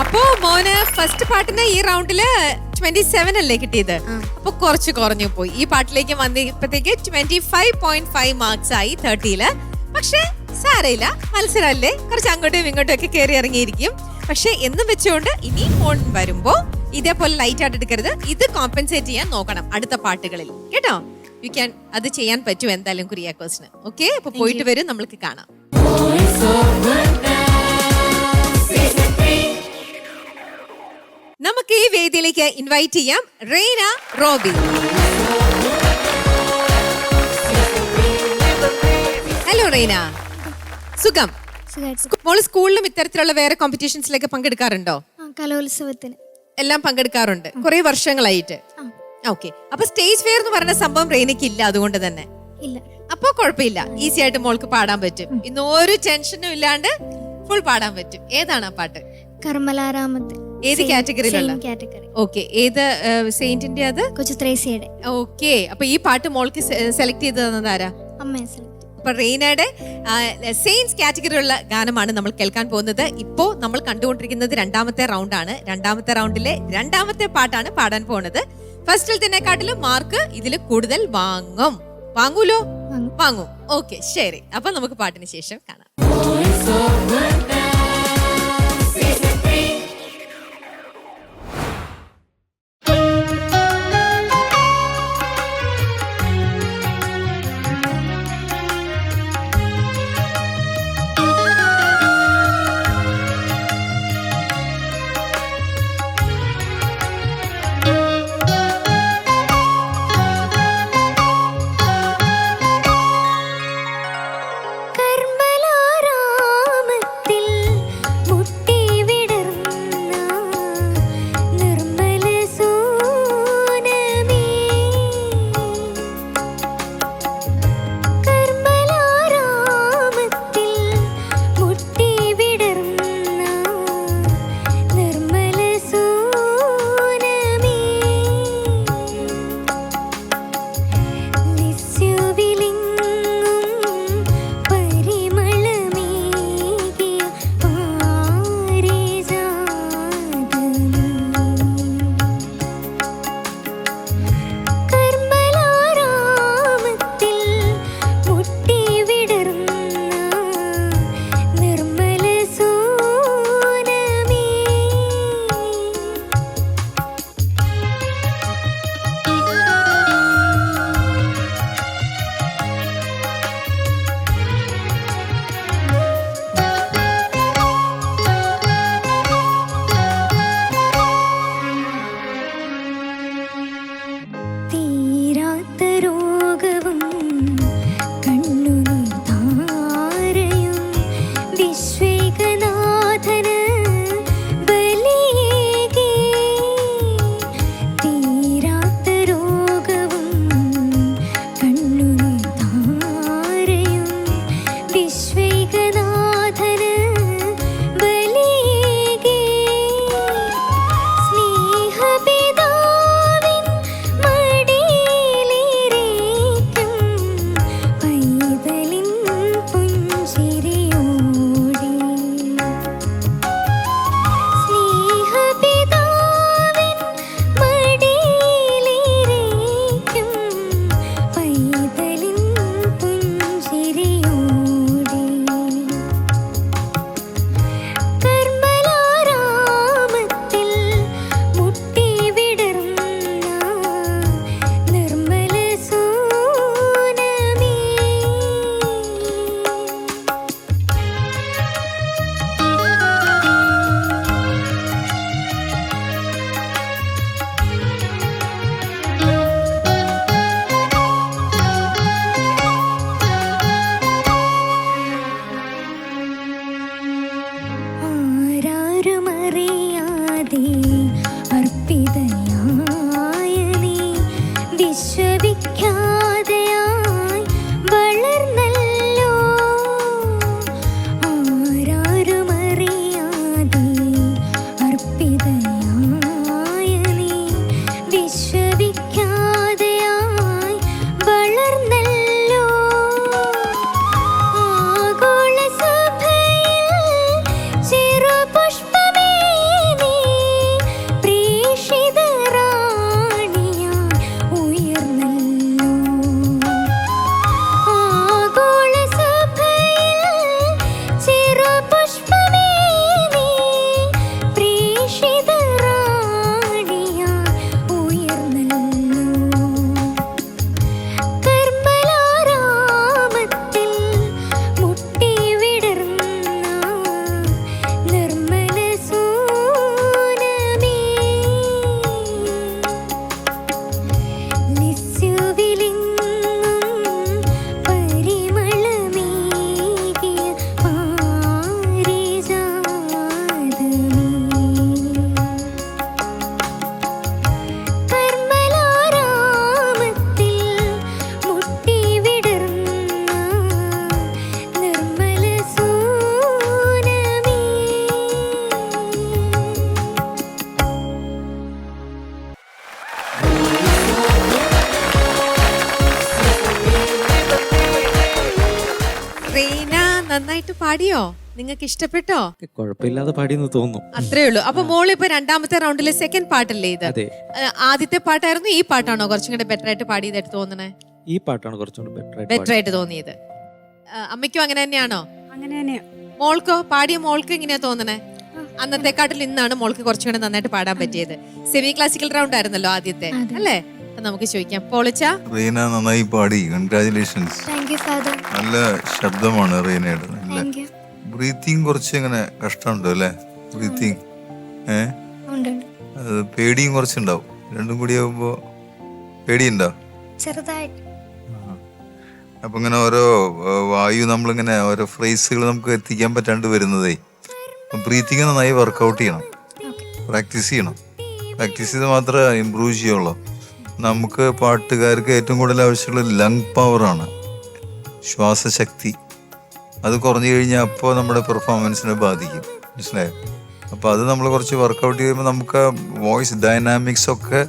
അപ്പോ മോന് ഫസ്റ്റ് പാട്ടിന് ഈ റൗണ്ടില് 27 അല്ലേ കിട്ടിയത്? അപ്പൊ കുറച്ച് കുറഞ്ഞു പോയി. ഈ പാട്ടിലേക്ക് വന്നപ്പോഴത്തേക്ക് 25.5 മാർക്സ് ആയി 30-ല്. പക്ഷെ സാരയില്ല, മത്സരമല്ലേ, കുറച്ച് അങ്ങോട്ടും ഇങ്ങോട്ടും ഒക്കെ കയറി ഇറങ്ങിയിരിക്കും. പക്ഷെ എന്നും വെച്ചുകൊണ്ട് ഇനി ഫോൺ വരുമ്പോ ഇതേപോലെ ലൈറ്റ് ആയിട്ട് എടുക്കരുത്. ഇത് കോമ്പൻസേറ്റ് ചെയ്യാൻ നോക്കണം അടുത്ത പാട്ടുകളിൽ, കേട്ടോ? യു ക്യാൻ അത് ചെയ്യാൻ പറ്റും എന്തായാലും കുര്യാക്കോസിന്. ഓക്കെ, അപ്പൊ പോയിട്ട് വരും, നമ്മൾക്ക് കാണാം. നമുക്ക് ഈ വേദിയിലേക്ക് ഇൻവൈറ്റ് ചെയ്യാം റെയ്ന റോബി. ഹലോ റെയ്ന, സുഖം? മോള് സ്കൂളിലും ഇത്തരത്തിലുള്ള വേറെ കോമ്പറ്റീഷൻസിലൊക്കെ പങ്കെടുക്കാറുണ്ടോ? കലോത്സവത്തിന് എല്ലാം പങ്കെടുക്കാറുണ്ട് കുറെ വർഷങ്ങളായിട്ട്. ഓക്കെ, അപ്പൊ സ്റ്റേജ് ഫെയർ എന്ന് പറയുന്ന സംഭവം റെയ്നയ്ക്ക് ഇല്ല, അതുകൊണ്ട് തന്നെ ഇല്ല. അപ്പൊ കുഴപ്പമില്ല, ഈസി ആയിട്ട് മോൾക്ക് പാടാൻ പറ്റും. ഇന്ന് ഒരു ടെൻഷനും ഇല്ലാണ്ട് ഫുൾ പാടാൻ പറ്റും. ഏതാണ് ആ പാട്ട്? കർമ്മലാരാമത്തിൽ. ഏത് കാറ്റഗറിയിലുള്ള? കാറ്റഗറി. ഓക്കെ, ഏത് സെയിന്റിന്റെ? അത് കൊച്ചു ത്രേസ്യയുടെ. ഓക്കെ, അപ്പൊ ഈ പാട്ട് മോൾക്ക് സെലക്ട് ചെയ്ത് തന്നതാരാ? അമ്മയെ സെലക്ട്. അപ്പൊ റെയ്നയുടെ സെയിൻസ് കാറ്റഗറിയുള്ള ഗാനമാണ് നമ്മൾ കേൾക്കാൻ പോകുന്നത്. ഇപ്പോ നമ്മൾ കണ്ടുകൊണ്ടിരിക്കുന്നത് രണ്ടാമത്തെ റൗണ്ടാണ്. രണ്ടാമത്തെ റൗണ്ടിലെ രണ്ടാമത്തെ പാട്ടാണ് പാടാൻ പോകുന്നത്. ഫസ്റ്റിൽ തന്നെ മാർക്ക് ഇതിൽ കൂടുതൽ വാങ്ങൂലോ? വാങ്ങും. ഓക്കെ, ശരി. അപ്പൊ നമുക്ക് പാട്ടിന് ശേഷം കാണാം. കർമ്മലാരാമത്തിൽ നന്നായിട്ട് പാടിയോ? നിങ്ങൾക്ക് ഇഷ്ടപ്പെട്ടോ? കുഴപ്പമില്ലാതെ പാടിയെന്ന് തോന്നുന്നു. അത്രേ ഉള്ളൂ. അപ്പൊ മോള് ഇപ്പൊ രണ്ടാമത്തെ റൗണ്ടിലെ സെക്കൻഡ് പാട്ടല്ലേ ഇത്? അതെ. ആദ്യത്തെ പാട്ടായിരുന്നു, ഈ പാട്ടാണോ കുറച്ചും കൂടെ ബെറ്റർ ആയിട്ട് പാടിയതായിട്ട് തോന്നണേ? ഈ പാട്ടാണ് കുറച്ചുകൂടി ബെറ്റർ ആയിട്ട് തോന്നിയത്. അമ്മയ്ക്കും അങ്ങനെ തന്നെയാണോ? അങ്ങനെ തന്നെയാ. മോൾക്കോ? പാടിയ മോൾക്ക് എങ്ങനെയാ തോന്നണേ? അന്നത്തെക്കാട്ടിൽ ഇന്നാണ് മോൾക്ക് കുറച്ചും കൂടെ നന്നായിട്ട് പാടാൻ പറ്റിയത്. സെമി ക്ലാസിക്കൽ റൗണ്ട് ആയിരുന്നല്ലോ ആദ്യത്തെ, അല്ലേ? നമുക്ക് ചോദിക്കാം. പോളിച്ച, റീന നന്നായി പാടി, കൺഗ്രാചുലേഷൻസ്. Thank you father. നല്ല ശബ്ദമാണ് റീനയുടെ. നല്ല താങ്ക് യു. ബ്രീത്തിങ് കുറച്ച് ഇങ്ങനെ കഷ്ടമുണ്ട് അല്ലേ? ബ്രീത്തിങ് ഉണ്ട്. അത് പേടിയും കുറച്ചുണ്ടാവും. രണ്ടും കൂടി ആവുമ്പോ പേടിയുണ്ടോ? ചെറുതായിട്ട്. അപ്പൊ ഇങ്ങനെ ഓരോ വായു നമ്മളിങ്ങനെ ഓരോ ഫ്രേസുകൾ നമുക്ക് എത്തിക്കാൻ പറ്റാണ്ട് വരുന്നതേ. ബ്രീത്തിങ് നന്നായി വർക്കൗട്ട് ചെയ്യണം, പ്രാക്ടീസ് ചെയ്യണം. പ്രാക്ടീസ് ചെയ്ത് മാത്രമേ ഇമ്പ്രൂവ് ചെയ്യുള്ളൂ. നമുക്ക് പാട്ടുകാർക്ക് ഏറ്റവും കൂടുതൽ ആവശ്യമുള്ള ലങ് പവറാണ്, ശ്വാസശക്തി. അത് കുറഞ്ഞു കഴിഞ്ഞാൽ അപ്പോൾ നമ്മുടെ പെർഫോമൻസിനെ ബാധിക്കും, മനസ്സിലായോ? അപ്പോൾ അത് നമ്മൾ കുറച്ച് വർക്കൗട്ട് ചെയ്യുമ്പോൾ നമുക്ക് വോയിസ് ഡൈനാമിക്സ് ഒക്കെ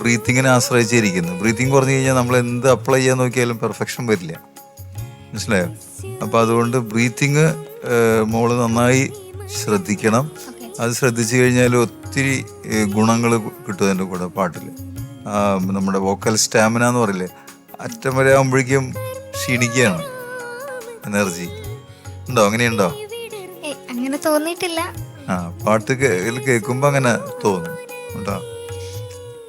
ബ്രീത്തിങ്ങിനെ ആശ്രയിച്ചിരിക്കുന്നു. ബ്രീത്തിങ് കുറഞ്ഞു കഴിഞ്ഞാൽ നമ്മൾ എന്ത് അപ്ലൈ ചെയ്യാൻ നോക്കിയാലും പെർഫെക്ഷൻ വരില്ല, മനസ്സിലായോ? അപ്പോൾ അതുകൊണ്ട് ബ്രീത്തിങ് മോള് നന്നായി ശ്രദ്ധിക്കണം. അത് ശ്രദ്ധിച്ചു കഴിഞ്ഞാൽ ഒത്തിരി ഗുണങ്ങൾ കിട്ടും അതിൻ്റെ കൂടെ പാട്ടിൽ. നമ്മുടെ വോക്കൽ സ്റ്റാമിന എന്ന് പറയില്ലേ, അറ്റം വരെ ആകുമ്പോഴേക്കും ക്ഷീണിക്കുകയാണ്. എനർജി ഉണ്ടോ? അങ്ങനെയുണ്ടോ? അങ്ങനെ തോന്നിയിട്ടില്ല. പാട്ട് കേൾക്കുമ്പോൾ അങ്ങനെ തോന്നും കേട്ടോ.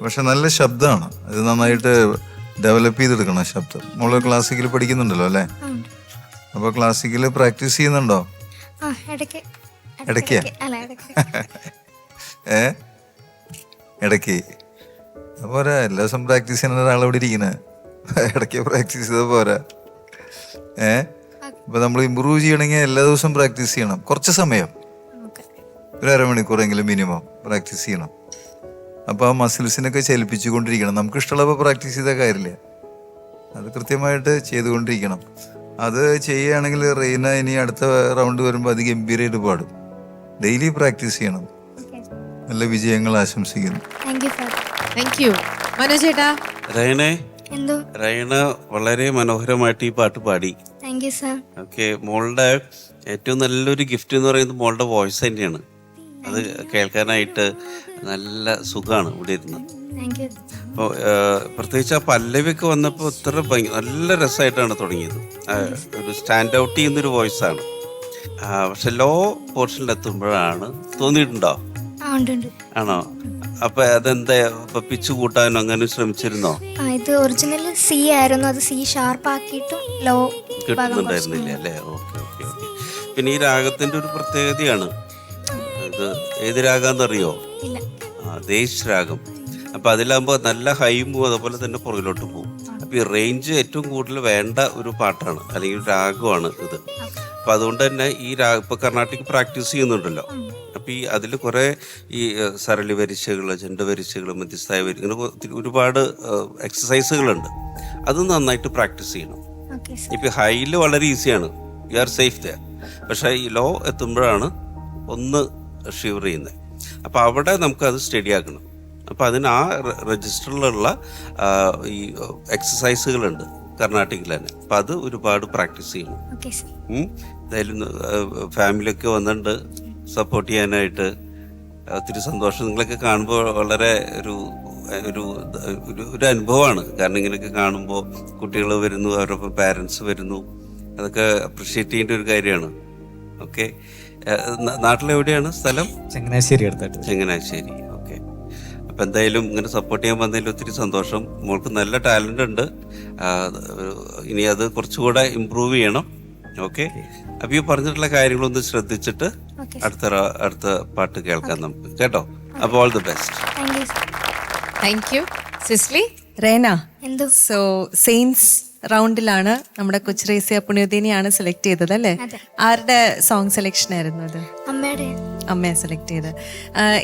പക്ഷെ നല്ല ശബ്ദമാണ്, ഇത് നന്നായിട്ട് ഡെവലപ്പ് ചെയ്തെടുക്കണം ശബ്ദം. മോള് ക്ലാസിക്കൽ പഠിക്കുന്നുണ്ടല്ലോ അല്ലേ? അപ്പോൾ ക്ലാസിക്കൽ പ്രാക്ടീസ് ചെയ്യുന്നുണ്ടോ? ഇടയ്ക്ക്. ഇടയ്ക്ക് പോരാ, എല്ലാ ദിവസം പ്രാക്ടീസ് ചെയ്യുന്ന ഒരാളെവിടെ ഇരിക്കുന്നത്? ഇടയ്ക്ക് പ്രാക്ടീസ് ചെയ്താൽ പോരാ. അപ്പൊ നമ്മൾ ഇമ്പ്രൂവ് ചെയ്യണമെങ്കിൽ എല്ലാ ദിവസവും പ്രാക്ടീസ് ചെയ്യണം. കുറച്ച് സമയം, ഒരു അരമണിക്കൂറെങ്കിലും മിനിമം പ്രാക്ടീസ് ചെയ്യണം. അപ്പോൾ ആ മസിൽസിനൊക്കെ ചലിപ്പിച്ചുകൊണ്ടിരിക്കണം. നമുക്ക് ഇഷ്ടമുള്ളപ്പോൾ പ്രാക്ടീസ് ചെയ്ത കാര്യമില്ല, അത് കൃത്യമായിട്ട് ചെയ്തുകൊണ്ടിരിക്കണം. അത് ചെയ്യുകയാണെങ്കിൽ റീന ഇനി അടുത്ത റൗണ്ട് വരുമ്പോൾ അത് ഗംഭീരമായിട്ട് പാടും. ഡെയിലി പ്രാക്ടീസ് ചെയ്യണം. നല്ല വിജയങ്ങൾ ആശംസിക്കുന്നു. Thank you. മനോജേട്ടാ, റൈന വളരെ മനോഹരമായിട്ട് ഈ പാട്ട് പാടി. Thank you sir. ഓക്കെ, മോളുടെ ഏറ്റവും നല്ലൊരു ഗിഫ്റ്റ് എന്ന് പറയുന്നത് മോളുടെ വോയിസ് തന്നെയാണ്. അത് കേൾക്കാനായിട്ട് നല്ല സുഖമാണ് ഇവിടെ ഇരുന്ന്. അപ്പോൾ പ്രത്യേകിച്ച് ആ പല്ലവിയൊക്കെ വന്നപ്പോൾ ഇത്ര നല്ല രസമായിട്ടാണ് തുടങ്ങിയത്. ഒരു സ്റ്റാൻഡ് ഔട്ട് ചെയ്യുന്നൊരു വോയിസാണ്. പക്ഷെ ലോ പോർഷനിലെത്തുമ്പോഴാണ് തോന്നിയിട്ടുണ്ടോ? ആണോ? അപ്പൊ അതെന്താ, പിച്ച് കൂട്ടാനോ അങ്ങനെ ശ്രമിച്ചിരുന്നോ? ഇത് ഒറിജിനൽ സി ആയിരുന്നു, അത് സി ഷാർപ്പ് ആക്കിയിട്ട് ലോ കിട്ടുന്നുണ്ടായിരുന്നില്ല അല്ലേ? Okay okay okay. പിന്നെ ഈ രാഗത്തിന്റെ ഒരു പ്രത്യേകതയാണ്, ഇത് ഏത് രാഗാന്നറിയോ? ദേശ് രാഗം. അപ്പൊ അതിലാകുമ്പോൾ നല്ല ഹൈയും പോവും, അതുപോലെ തന്നെ പുറകിലോട്ട് പോകും. അപ്പൊ ഈ റേഞ്ച് ഏറ്റവും കൂടുതൽ വേണ്ട ഒരു പാട്ടാണ്, അല്ലെങ്കിൽ രാഗമാണ് ഇത്. അപ്പൊ അതുകൊണ്ട് തന്നെ ഈ ഇപ്പൊ കർണാട്ടിക് പ്രാക്ടീസ് ചെയ്യുന്നുണ്ടല്ലോ. അപ്പൊ ഈ അതിൽ കുറെ ഈ സരളി വരിശകൾ, ചെണ്ട വരിശകൾ, മധ്യസ്ഥായ വരി, ഇങ്ങനെ ഒരുപാട് എക്സസൈസുകളുണ്ട്. അത് നന്നായിട്ട് പ്രാക്ടീസ് ചെയ്യണം. ഇപ്പൊ ഹൈയിൽ വളരെ ഈസിയാണ്, യു ആർ സേഫ് ദയർ. പക്ഷെ ഈ ലോ എത്തുമ്പോഴാണ് ഒന്ന് ഷിവർ ചെയ്യുന്നത്. അപ്പൊ അവിടെ നമുക്കത് സ്റ്റഡി ആക്കണം. അപ്പൊ അതിന് ആ രജിസ്റ്ററിലുള്ള ഈ എക്സസൈസുകളുണ്ട് കർണാട്ടിക്കിൽ തന്നെ. അപ്പൊ അത് ഒരുപാട് പ്രാക്ടീസ് ചെയ്യണം. എന്തായാലും ഫാമിലിയൊക്കെ വന്നിട്ടുണ്ട് സപ്പോർട്ട് ചെയ്യാനായിട്ട്. ഒത്തിരി സന്തോഷം. നിങ്ങളൊക്കെ കാണുമ്പോൾ വളരെ ഒരു ഒരു അനുഭവമാണ്. കാരണം ഇങ്ങനെയൊക്കെ കാണുമ്പോൾ കുട്ടികൾ വരുന്നു, അവരൊപ്പം പാരൻസ് വരുന്നു, അതൊക്കെ അപ്രിഷ്യേറ്റ് ചെയ്യേണ്ട ഒരു കാര്യമാണ്. ഓക്കെ, നാട്ടിലെവിടെയാണ് സ്ഥലം? ചങ്ങനാശ്ശേരി അടുത്തായിട്ട്. ചങ്ങനാശ്ശേരി. ഓക്കെ. അപ്പം എന്തായാലും ഇങ്ങനെ സപ്പോർട്ട് ചെയ്യാൻ വന്നതിൽ ഒത്തിരി സന്തോഷം. മോൾക്ക് നല്ല ടാലൻ്റ് ഉണ്ട്. ഇനി അത് കുറച്ചുകൂടെ ഇമ്പ്രൂവ് ചെയ്യണം. ഓക്കെ. അപ്പം ഈ പറഞ്ഞിട്ടുള്ള കാര്യങ്ങളൊന്ന് ശ്രദ്ധിച്ചിട്ട് അടുത്ത പാട്ട് കേൾക്കാം നമുക്ക്, കേട്ടോ? അപ്പോൾ all the best. Thank you. Sisly, Rena, so saints റൗണ്ടിലാണ് നമ്മുടെ കൊച്ചുറേസ്യ പുണ്യദിനിയാണ് സെലക്ട് ചെയ്തത് അല്ലേ? ആരുടെ സോങ് സെലക്ഷൻ ആയിരുന്നു അത്? അമ്മയെ സെലക്ട് ചെയ്ത്.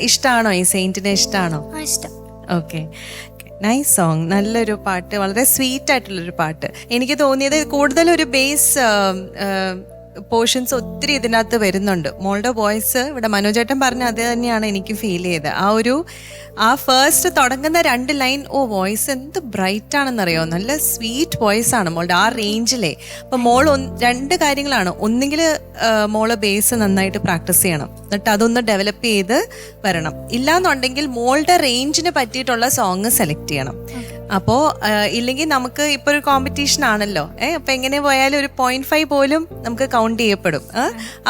ഇഷ്ടമാണോ ഈ സെയിന്റിനെ? ഇഷ്ടമാണോ? Okay, nice song. നല്ലൊരു പാട്ട്, വളരെ സ്വീറ്റ് ആയിട്ടുള്ളൊരു പാട്ട്. എനിക്ക് തോന്നിയത് കൂടുതലൊരു ബേസ് പോർഷൻസ് ഒത്തിരി ഇതിനകത്ത് വരുന്നുണ്ട്. മോളുടെ വോയിസ് ഇവിടെ മനോജേട്ടൻ പറഞ്ഞ അത് തന്നെയാണ് എനിക്ക് ഫീൽ ചെയ്തത്. ആ ഫസ്റ്റ് തുടങ്ങുന്ന 2 ലൈൻ, വോയിസ് എന്ത് ബ്രൈറ്റ് ആണെന്നറിയോ, നല്ല സ്വീറ്റ് വോയിസ് ആണ് മോളുടെ ആ റേഞ്ചിലെ. അപ്പം മോൾ 2 കാര്യങ്ങളാണ്. ഒന്നുകിൽ മോള് ബേസ് നന്നായിട്ട് പ്രാക്ടീസ് ചെയ്യണം, എന്നിട്ട് അതൊന്ന് ഡെവലപ്പ് ചെയ്ത് വരണം. ഇല്ലാന്നുണ്ടെങ്കിൽ മോളുടെ റേഞ്ചിന് പറ്റിയിട്ടുള്ള സോങ് സെലക്ട് ചെയ്യണം. അപ്പോൾ ഇല്ലെങ്കിൽ നമുക്ക് ഇപ്പോൾ ഒരു കോമ്പറ്റീഷൻ ആണല്ലോ, അപ്പോൾ എങ്ങനെ പോയാലും ഒരു 0.5 പോലും നമുക്ക് കൗണ്ട് ചെയ്യപ്പെടും.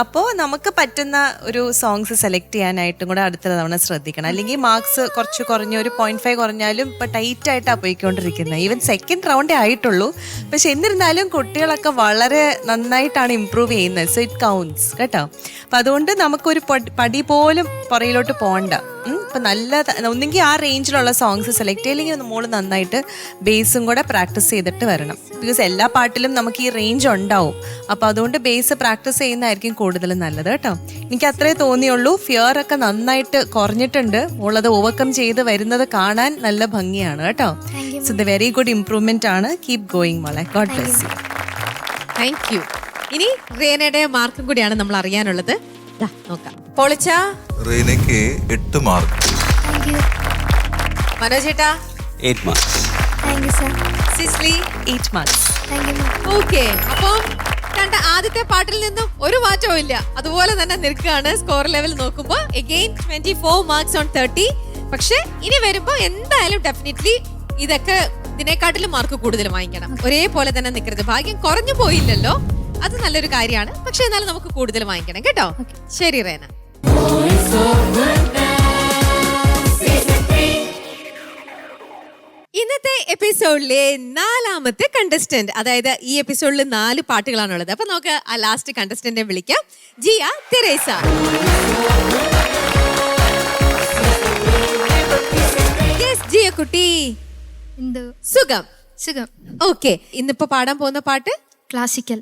അപ്പോൾ നമുക്ക് പറ്റുന്ന ഒരു സോങ്സ് സെലക്ട് ചെയ്യാനായിട്ടും കൂടെ അടുത്ത തവണ ശ്രദ്ധിക്കണം. അല്ലെങ്കിൽ മാർക്സ് കുറച്ച് കുറഞ്ഞ ഒരു 0.5 കുറഞ്ഞാലും ഇപ്പം ടൈറ്റായിട്ടാണ് പോയിക്കൊണ്ടിരിക്കുന്നത്. ഈവൻ സെക്കൻഡ് റൗണ്ടേ ആയിട്ടുള്ളൂ. പക്ഷെ എന്നിരുന്നാലും കുട്ടികളൊക്കെ വളരെ നന്നായിട്ടാണ് ഇമ്പ്രൂവ് ചെയ്യുന്നത്. സോ ഇറ്റ് കൗണ്ട്സ് കേട്ടോ. അപ്പം അതുകൊണ്ട് നമുക്കൊരു പടി പോലും പുറയിലോട്ട് പോകണ്ട. ഇപ്പം നല്ല ഒന്നെങ്കിൽ ആ റേഞ്ചിലുള്ള സോങ്സ് സെലക്ട് ചെയ്യില്ലെങ്കിൽ മോള് നന്നായിട്ട് ബേസും കൂടെ പ്രാക്ടീസ് ചെയ്തിട്ട് വരണം. ബിക്കോസ് എല്ലാ പാട്ടിലും നമുക്ക് ഈ റേഞ്ച് ഉണ്ടാവും. അപ്പോൾ അതുകൊണ്ട് ബേസ് പ്രാക്ടീസ് ചെയ്യുന്നതായിരിക്കും കൂടുതൽ നല്ലത് കേട്ടോ. എനിക്ക് അത്രേ തോന്നിയുള്ളൂ. ഫിയർ ഒക്കെ നന്നായിട്ട് കുറഞ്ഞിട്ടുണ്ട്. മോളത് ഓവർകം ചെയ്ത് വരുന്നത് കാണാൻ നല്ല ഭംഗിയാണ് കേട്ടോ. So the very good improvement ആണ്. കീപ് ഗോയിങ് മോളെ. God bless you. Thank U. ഇനി റേനയുടെ മാർക്കും കൂടിയാണ് നമ്മൾ അറിയാനുള്ളത്. നോക്കാം. പൊളിച്ച റീനയ്ക്ക് 8 മാർക്ക്. മനോജേട്ടാ 8 മാർക്സ്. സിസ്ലി 8 മാർക്സ്. ഓക്കെ. അപ്പം കണ്ട ആദ്യത്തെ പാട്ടിൽ നിന്നും ഒരു മാറ്റവും ഇല്ല, അതുപോലെ തന്നെ നിൽക്കുകയാണ്. സ്കോർ ലെവൽ നോക്കുമ്പോൾ അഗെയിൻ 24 മാർക്സ് ഓൺ 30. പക്ഷെ ഇനി വരുമ്പോ എന്തായാലും ഡെഫിനറ്റ്ലി ഇതൊക്കെ ഇതിനെക്കാട്ടിലും മാർക്ക് കൂടുതൽ വാങ്ങിക്കണം. ഒരേപോലെ തന്നെ നിൽക്കരുത്. ഭാഗ്യം കുറഞ്ഞു പോയില്ലല്ലോ, അത് നല്ലൊരു കാര്യമാണ്. പക്ഷെ എന്നാലും നമുക്ക് കൂടുതൽ വാങ്ങിക്കണം കേട്ടോ. ശരി റേന. ഇന്നത്തെ എപ്പിസോഡിലെ 4ാമത്തെ കണ്ടസ്റ്റന്റ്, അതായത് ഈ എപ്പിസോഡിൽ 4 പാട്ടുകളാണുള്ളത്. അപ്പൊ നമുക്ക് ആ ലാസ്റ്റ് കണ്ടസ്റ്റന്റിനെ വിളിക്കാം. ജിയ തെരേസ. ജിയ കുട്ടി, സുഖം? സുഖം. ഓക്കെ. ഇന്നിപ്പോ പാടാൻ പോകുന്ന പാട്ട് ക്ലാസിക്കൽ.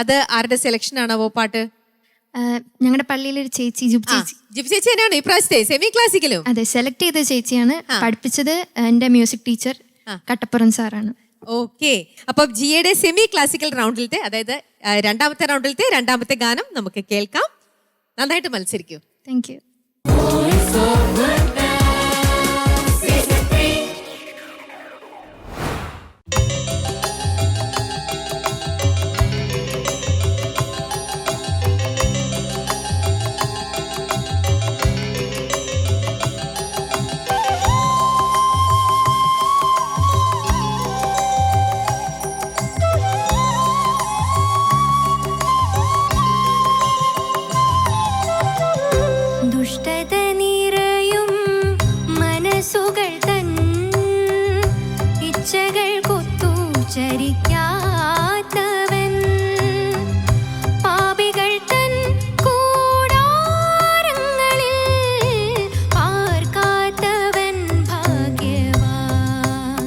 അത് ആരുടെ സെലക്ഷൻ ആണോ പാട്ട്? ഞങ്ങളുടെ പള്ളിയിലൊരു ചേച്ചി ജിബ് ചേച്ചി തന്നെയാണ് ഈ പ്രാവശ്യത്തെ സെമി ക്ലാസിക്കലും? അതെ, സെലക്ട് ചെയ്ത ചേച്ചിയാണ്. പഠിപ്പിച്ചത് എന്റെ മ്യൂസിക് ടീച്ചർ കട്ടപ്പുറം സാറാണ്. ഓക്കെ. അപ്പൊ ജിയുടെ സെമി ക്ലാസിക്കൽ റൗണ്ടിലത്തെ, അതായത് 2ാമത്തെ റൗണ്ടിലത്തെ 2ാമത്തെ ഗാനം നമുക്ക് കേൾക്കാം. നന്നായിട്ട് മത്സരിക്കൂ. Thank you. ദുഷ്ടത നിറയും മനസ്സുകൾ തൻ ഇച്ഛകൾ കൊത്തു ചരിക്കാത്തവൻ, പാപികൾ തൻ കൂടാരങ്ങളിൽ പാർക്കാത്തവൻ ഭാഗ്യവാൻ.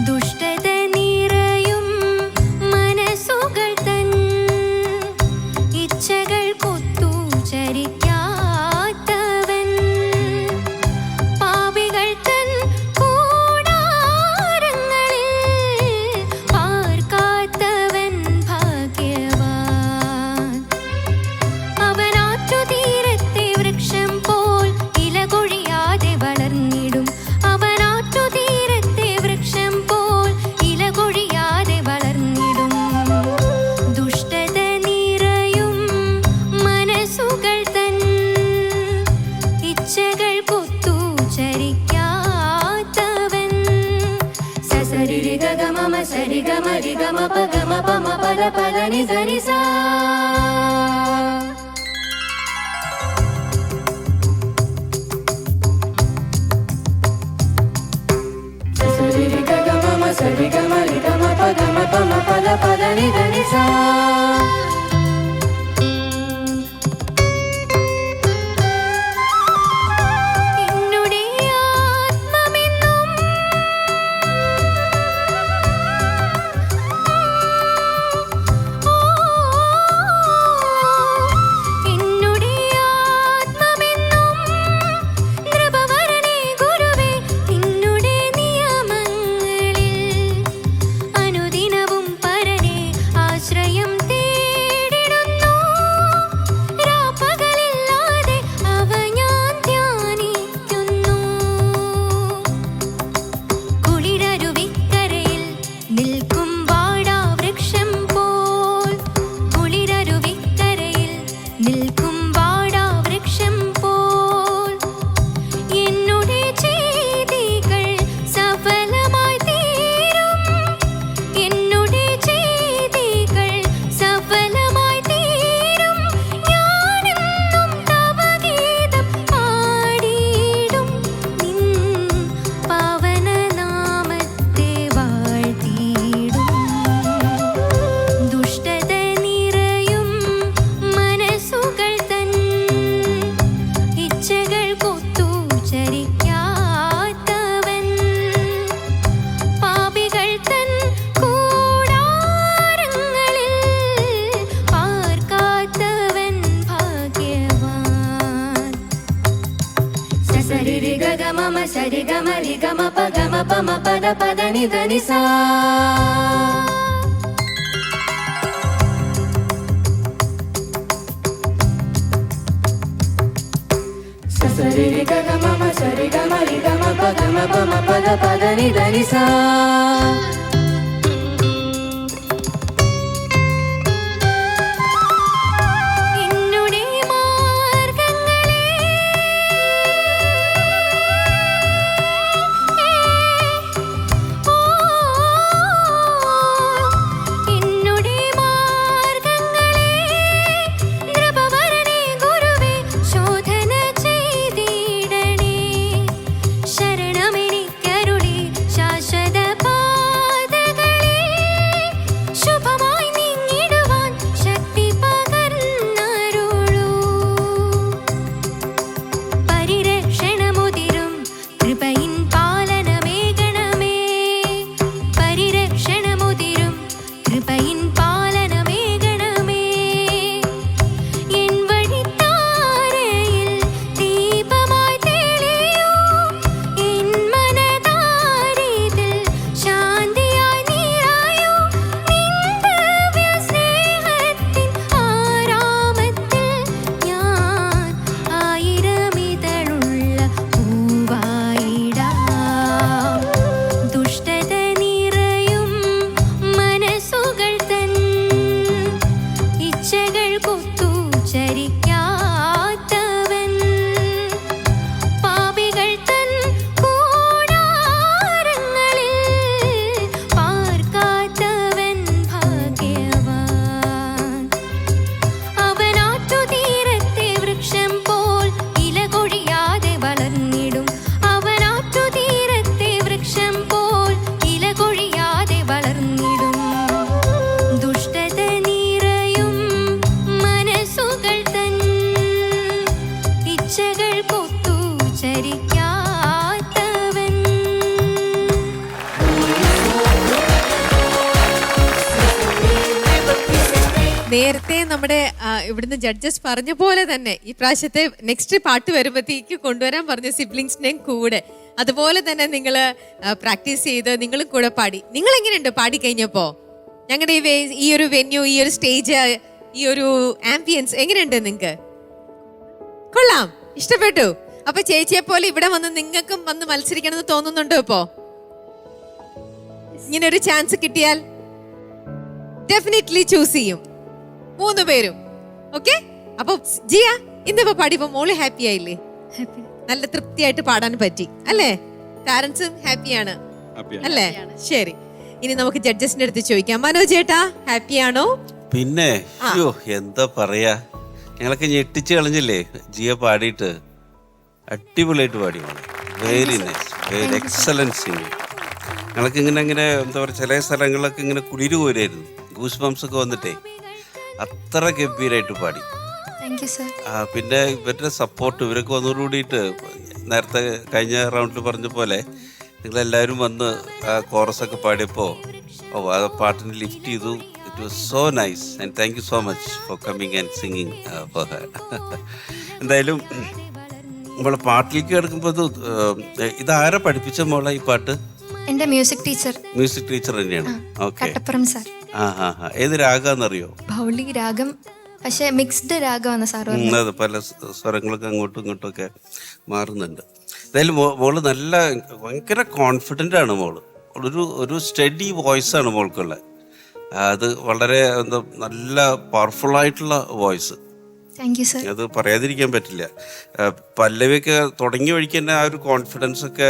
ദുഷ്ടത നിറയും മനസ്സുകൾ തൻ ഇച്ഛകൾ കൊത്തു ചരിക്കാത്തവൻ, പാപികൾ തൻ കൂടാരങ്ങളിൽ പാർക്കാത്തവൻ ഭാഗ്യവാൻ. അവനാറ്റുതീരത്തെ വൃക്ഷം പോൽ ഇലകൊഴിയാതെ വളർന്നിടും. അവനാറ്റുതീരത്തെ വൃക്ഷം പോൽ ഇലകൊഴിയാതെ വളർന്നിടും. ദുഷ്ടത നിറയും മനസ്സുകൾ തൻ ഇച്ഛകൾ കൊത്തു ചരിക്കാത്തവൻ. സസരി ഗമ സരി ഗമ രി ഗമ പ ഗമ പമ പദ പദ നി സരി സാ. സസരി ഗമ സരി ഗമ രി ഗമ പ ഗമ പമ പദ പദ നി സരി സാ. എന്നുടെ ആത്മമെന്നും എന്നുടെ ആത്മമെന്നും നൃപവരണേ ഗുരുവേ, നിന്നുടെ നിയമങ്ങളിൽ അനുദിനവും പരനേ ആശ്രയം മമ സരി ഗമ രി ഗമ പ ഗമ പമ പദ പദ നി ധ നി സാ സരി രി ഗ ഗ മമ സരി ഗമ രി ഗമ പ ഗമ പമ പദ പദ നി ധ നി സാ നേരത്തെ നമ്മുടെ ഇവിടുന്ന് ജഡ്ജസ് പറഞ്ഞ പോലെ തന്നെ ഈ പ്രാവശ്യത്തെ നെക്സ്റ്റ് പാട്ട് വരുമ്പോഴത്തേക്ക് കൊണ്ടുവരാൻ പറഞ്ഞ സിബ്ലിങ്സിനെയും കൂടെ അതുപോലെ തന്നെ നിങ്ങൾ പ്രാക്ടീസ് ചെയ്ത് നിങ്ങളും കൂടെ പാടി. നിങ്ങൾ എങ്ങനെയുണ്ട് പാടി കഴിഞ്ഞപ്പോ? ഞങ്ങളുടെ ഈ ഒരു വെന്യൂ, ഈ ഒരു സ്റ്റേജ്, ഈ ഒരു ആംബിയൻസ് എങ്ങനെയുണ്ട് നിങ്ങൾക്ക്? കൊള്ളാം, ഇഷ്ടപ്പെട്ടു? അപ്പൊ ചേച്ചിയെ പോലെ ഇവിടെ വന്ന് നിങ്ങൾക്കും വന്ന് മത്സരിക്കണം എന്ന് തോന്നുന്നുണ്ടോ? ഇപ്പോ ഇങ്ങനെ ഒരു ചാൻസ് കിട്ടിയാൽ ഡെഫിനറ്റ്ലി ചൂസ് ചെയ്യും 3 പേരും. ഓക്കെ, അപ്പൊ ജിയ ഇന്നിപ്പോ പാടിയപ്പോ മോള് ഹാപ്പി ആയില്ലേ? നല്ല തൃപ്തിയായിട്ട് പാടാൻ പറ്റി അല്ലേ? പാരന്റ്സും ഹാപ്പിയാണ് അല്ലേ? ശരി, ഇനി നമുക്ക് ജഡ്ജസിന്റെ അടുത്ത് ചോദിക്കാം. മനോജ് ചേട്ടാ ഹാപ്പിയാണോ? പിന്നെ അയ്യോ എന്താ പറയാ, ഞങ്ങളൊക്കെ ഞെട്ടിച്ച് കളഞ്ഞില്ലേ ജിയ പാടിയിട്ട്. അടിപൊളിയായിട്ട് പാടി, very nice, very excellent singing. ഞങ്ങൾക്ക് ഇങ്ങനെ എന്താ പറയുക, ചില സ്ഥലങ്ങളിലൊക്കെ ഇങ്ങനെ കുളിര് പോരായിരുന്നു, ഗൂസ് ബംസ് ഒക്കെ വന്നിട്ടേ അത്ര ഗംഭീരമായിട്ട് പാടി. പിന്നെ ഇവരുടെ സപ്പോർട്ട്, ഇവരൊക്കെ വന്നതോടുകൂടിയിട്ട് നേരത്തെ കഴിഞ്ഞ റൗണ്ടിൽ പറഞ്ഞ പോലെ നിങ്ങളെല്ലാവരും വന്ന് ആ കോറസൊക്കെ പാടിയപ്പോൾ ആ പാട്ടിനെ ലിഫ്റ്റ് ചെയ്തു. It was so nice and thank you so much for coming and singing for her. എന്തായാലും നമ്മളെ പാട്ടിലേക്ക് കിടക്കുമ്പോൾ ഇതാരാ പഠിപ്പിച്ച മോളെ ഈ പാട്ട്? എന്റെ മ്യൂസിക് ടീച്ചർ. മ്യൂസിക് ടീച്ചർ തന്നെയാണ്. Okay, Kattappuram sir. ഏത് രാഗാന്നറിയോ? ഭൗളി രാഗം, പക്ഷെ മിക്സ്ഡ് രാഗമാണ് സാർ. അത് പല സ്വരങ്ങളൊക്കെ അങ്ങോട്ടും ഇങ്ങോട്ടും ഒക്കെ മാറുന്നുണ്ട്. എന്തായാലും മോള് നല്ല ഭയങ്കര കോൺഫിഡൻ്റ് ആണ് മോള്. ഒരു സ്റ്റഡി വോയിസ് ആണ് മോൾക്കുള്ളത്. അത് വളരെ എന്താ നല്ല പവർഫുള്ളായിട്ടുള്ള വോയിസ്. അത് പറയാതിരിക്കാൻ പറ്റില്ല. പല്ലവിയൊക്കെ തുടങ്ങിയ വഴിക്ക് തന്നെ ആ ഒരു കോൺഫിഡൻസ് ഒക്കെ